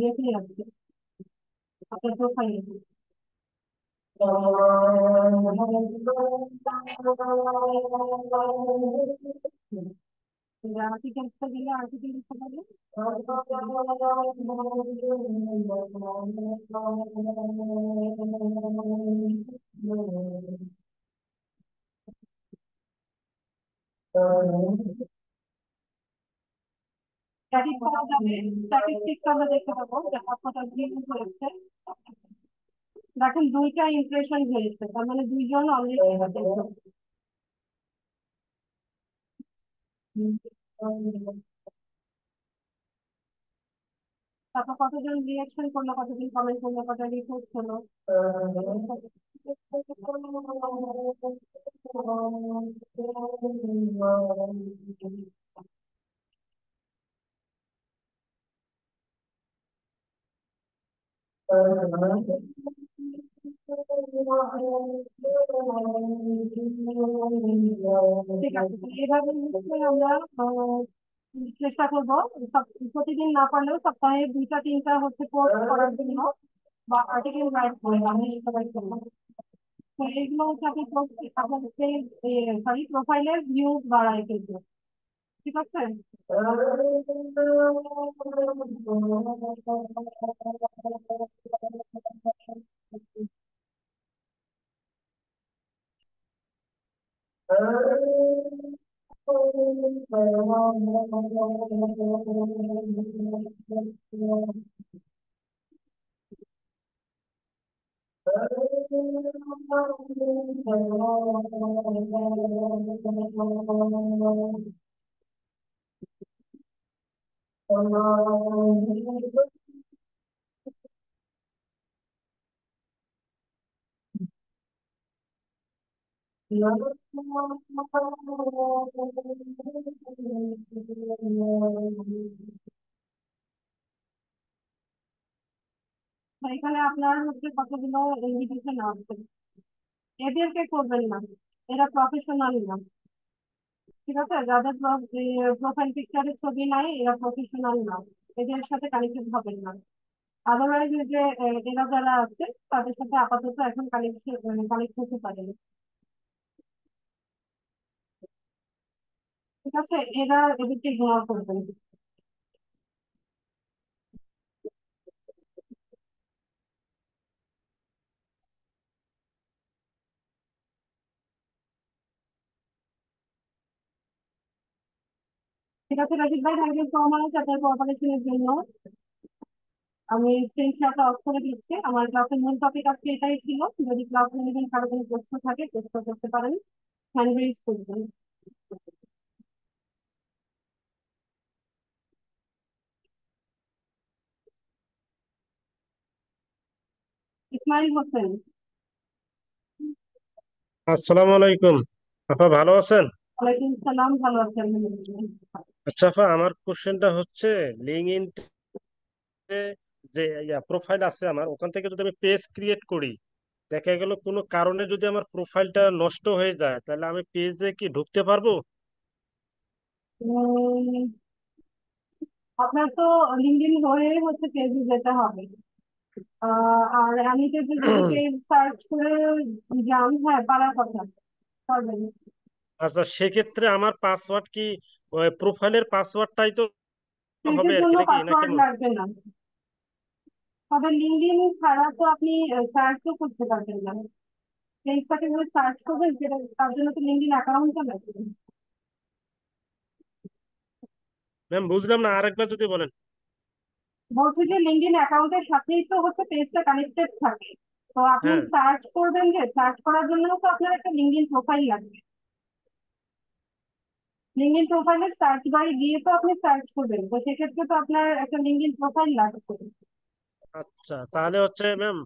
ইয়েতেই আছে, আপনার প্রোফাইলে। আর্টিকেলসটা দিলে আর্টিকেল লিখতে পারবে। স্ট্যাটিক করা যাবে, স্ট্যাটিস্টিক্স আমরা দেখতে পাবো যে কতটা ভিউ হয়েছে। দেখেন দুইটা ইমপ্রেশন হয়েছে, তার মানে দুইজন অলরেডি। তারপর কতজন রিয়াকশন করলো, কতজন কমেন্ট করলো, কত রিপোর্ট হলো। ঠিক আছে, তো এভাবে হচ্ছে আমরা চেষ্টা করবো সব, প্রতিদিন না পারলেও সপ্তাহে দুইটা তিনটা হচ্ছে পোস্ট করার জন্য, বা আর্টিকেল রাইট করে আমি সবাই করবো। তো এইগুলো হচ্ছে আপনি পোস্ট আপনার সরি প্রোফাইলের ভিউজ বাড়ায় কিন্তু। ঠিক আছে। এখানে আপনার হচ্ছে কতগুলো ইনভিটেশন আছে, এদেরকে করবেন না, এরা প্রফেশনাল না। ঠিক আছে, যাদের প্রোফাইল পিকচারের ছবি নাই এরা প্রফেশনাল না, এদের সাথে কানেক্টেড হবেন না। আদারওয়াইজ যে এরা যারা আছে তাদের সাথে আপাতত এখন কানেক্ট হতে পারেন। ঠিক আছে, এদেরকে ইগনোর করবেন। ঠিক আছে রাজীব ভাই, থ্যাংক ইউ সো মাচ আপনার কোঅপারেশনের জন্য। আমি স্ক্রিনশটটা অফ করে দিচ্ছি, আমার ক্লাসের মূল টপিক আজকে এটাই ছিল। যদি ক্লাস নিবেন কারো কোনো প্রশ্ন থাকে প্রশ্ন করতে পারেন, হ্যান্ড রেজ করবেন। ইসমাইল হোসেন।
আসসালামু আলাইকুম। আপা ভালো আছেন?
ওয়ালাইকুম সালাম, ভালো আছি আলহামদুলিল্লাহ।
আচ্ছা আপা, আমার কোশ্চেনটা হচ্ছে লিঙ্কডইন যে প্রোফাইল আছে আমার, ওখান থেকে যদি আমি পেজ ক্রিয়েট করি, দেখা গেল কোনো কারণে যদি আমার প্রোফাইলটা নষ্ট হয়ে যায়, তাহলে আমি পেজে কি ঢুকতে পারবো?
উম, আপনার তো লিঙ্কডইন হয়ে হচ্ছে পেজে যেতে হবে। আর আমি তো যদি পেজ সার্চ করে যান, হ্যাঁ পারার কথা, পারবেন।
আচ্ছা, সেক্ষেত্রে আমার পাসওয়ার্ড কি ওই প্রোফাইলের পাসওয়ার্ডটাই তো হবে
পেজের
আর
জন্য
কি, নাকি না
পাসওয়ার্ড
কেমন?
লাগবে না, তবে লিঙ্কডইন ছাড়া তো আপনি সার্চও করতে পারবেন না। পেজটাকে যদি সার্চ করবেন সেটা, তার জন্য তো লিঙ্কডইন অ্যাকাউন্টটা লাগবে।
ম্যাম বুঝলাম না, আরেকবার যদি বলেন।
বলছি যে লিঙ্কডইন অ্যাকাউন্টের সাথেই তো হচ্ছে পেজটা কানেক্টেড থাকে। তো আপনি
হ্যাঁ।
সার্চ করবেন, যে সার্চ করার জন্য তো আপনার একটা লিঙ্কডইন প্রোফাইল লাগবে। লিঙ্কডইন প্রোফাইলের সার্চ বারে গিয়ে তো আপনি সার্চ করবেন, তো সেক্ষেত্রে তো আপনার একটা লিঙ্কডইন প্রোফাইল লাগছে।
আচ্ছা, তাহলে হচ্ছে ম্যাম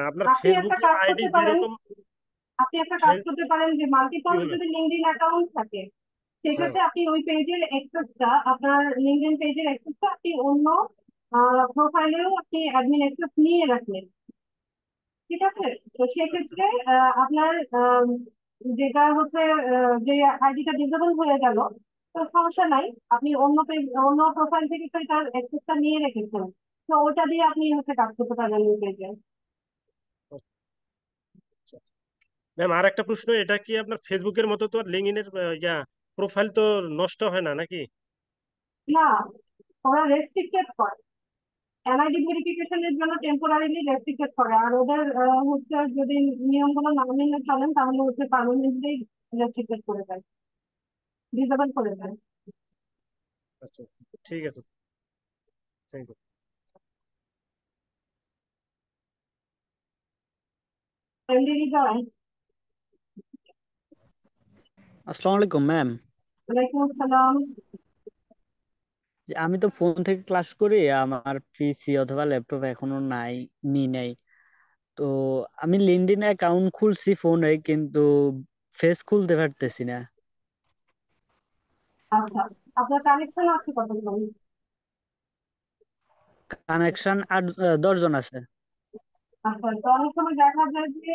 আপনার
আপনি একটা
ফেসবুকের
কাজ
আইডি
করতে পারেন,
যেরকম।
আপনি একটা কাজ
ফে-
করতে পারেন যে
কি
মাল্টিপল
বলেন?
যদি লিঙ্কডইন অ্যাকাউন্ট থাকে,
হ্যাঁ।
সেক্ষেত্রে আপনি ওই পেজের অ্যাক্সেসটা, আপনার লিঙ্কডইন পেজের অ্যাক্সেসটা আপনি অন্য প্রোফাইলেও আপনি অ্যাডমিন অ্যাক্সেস নিয়ে রাখলেন। ঠিক আছে? তো
আচ্ছা।
সেক্ষেত্রে আপনার যেটা হচ্ছে যে আইডিটা ডিসেবল হয়ে গেল, তো সমস্যা নাই। আপনি অন্য পেজ, অন্য প্রোফাইল থেকে তো এটার অ্যাক্সেসটা নিয়ে রেখেছেন, তো ওটা দিয়ে আপনি হচ্ছে কাজ করতে পারবেন ওই পেজে।
আচ্ছা ম্যাম, আর একটা প্রশ্ন, এটা কি আপনার ফেসবুকের মতো তো আর লিঙ্কডইনের প্রোফাইল তো নষ্ট হয় না নাকি?
না, ওরা রেস্ট্রিক্টেড করে, এনআইডি ভেরিফিকেশনের জন্য টেম্পোরারিলি রেস্ট্রিক্টেড করে। আর ওদের হচ্ছে যদি নিয়মগুলো না মেনে চলেন তাহলে হচ্ছে পার্মানেন্টলি রেস্ট্রিক্টেড করে দেয়, ডিসেবল করে দেয়।
আচ্ছা আচ্ছা, ঠিক আছে, থ্যাংক ইউ।
এমডি হৃদয়।
আসসালামু আলাইকুম ম্যাম।
ওয়ালাইকুম আসসালাম।
যে আমি তো ফোন থেকে ক্লাস করি, আমার পিসি অথবা ল্যাপটপ এখনো নাই, নি নাই। তো আমি লিঙ্কডইন অ্যাকাউন্ট খুলছি ফোনে, কিন্তু ফেস খুলতে পারতেছি না।
আচ্ছা, আপনার কানেকশন আছে কতজন?
কানেকশন 10 জন আছে।
আচ্ছা, তো অনেক সময় দেখা যায় যে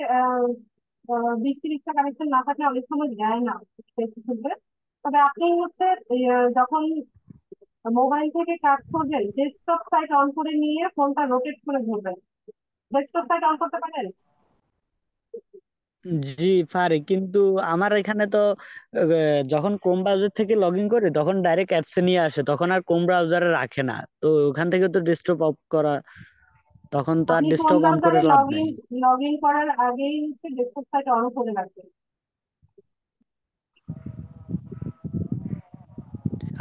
20-30টা কানেকশন না থাকলে অনেক সময় দেয় না ফেসবুকে। তবে আপনি হচ্ছে যখন মোবাইল থেকে কাজ করবেন, ডেস্কটপ সাইট অন করে নিয়ে ফোনটা রোটেট করে ধরবেন। ডেস্কটপ সাইট অন করতে পারেন?
জি পারি, কিন্তু আমার এখানে তো যখন ক্রোম ব্রাউজার থেকে লগ ইন করি তখন ডাইরেক্ট অ্যাপসে নিয়ে আসে, তখন আর ক্রোম ব্রাউজারে রাখে না। তো ওখান থেকে তো ডেস্কটপ অফ করা, তখন তো আর
আপনি ক্রোম
ডেস্কটপ অন করে
ব্রাউজারে
লাভ নাই।
লগ ইন করার আগেই হচ্ছে ডেস্কটপ সাইট অন করে রাখবেন।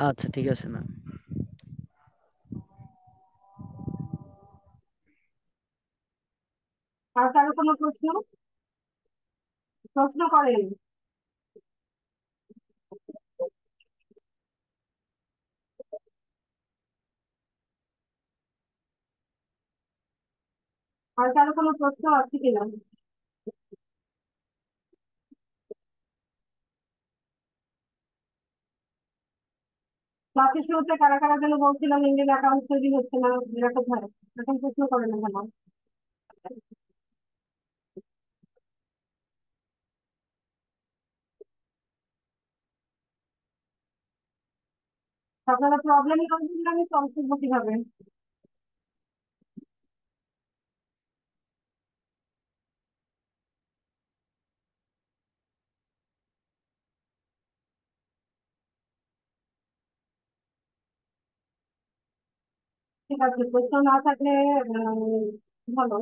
আচ্ছা ঠিক আছে ম্যাম।
আর কারো কোনো প্রশ্ন? প্রশ্ন করেন। আর কারো কোনো প্রশ্ন আছে কিনা? ক্লাসের শুরুতে কারা কারা যেন বলছিলাম ইন্ডিয়ান অ্যাকাউন্ট তৈরি হচ্ছে না, এরা কোথায়? এখন প্রশ্ন করেন না কেন? আপনারা প্রবলেম আমি সলভ করবো কিভাবে? ঠিক আছে, প্রশ্ন না থাকলে ভালো।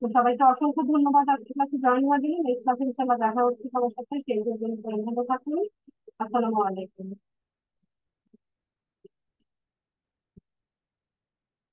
তো সবাইকে অসংখ্য ধন্যবাদ আজকে ক্লাসে জয়েন হওয়ার জন্য। নেক্সট ক্লাসে ইনশাআল্লাহ দেখা হচ্ছে সবার সাথে। সেই পর্যন্ত ভালো থাকুন। আসসালামু আলাইকুম।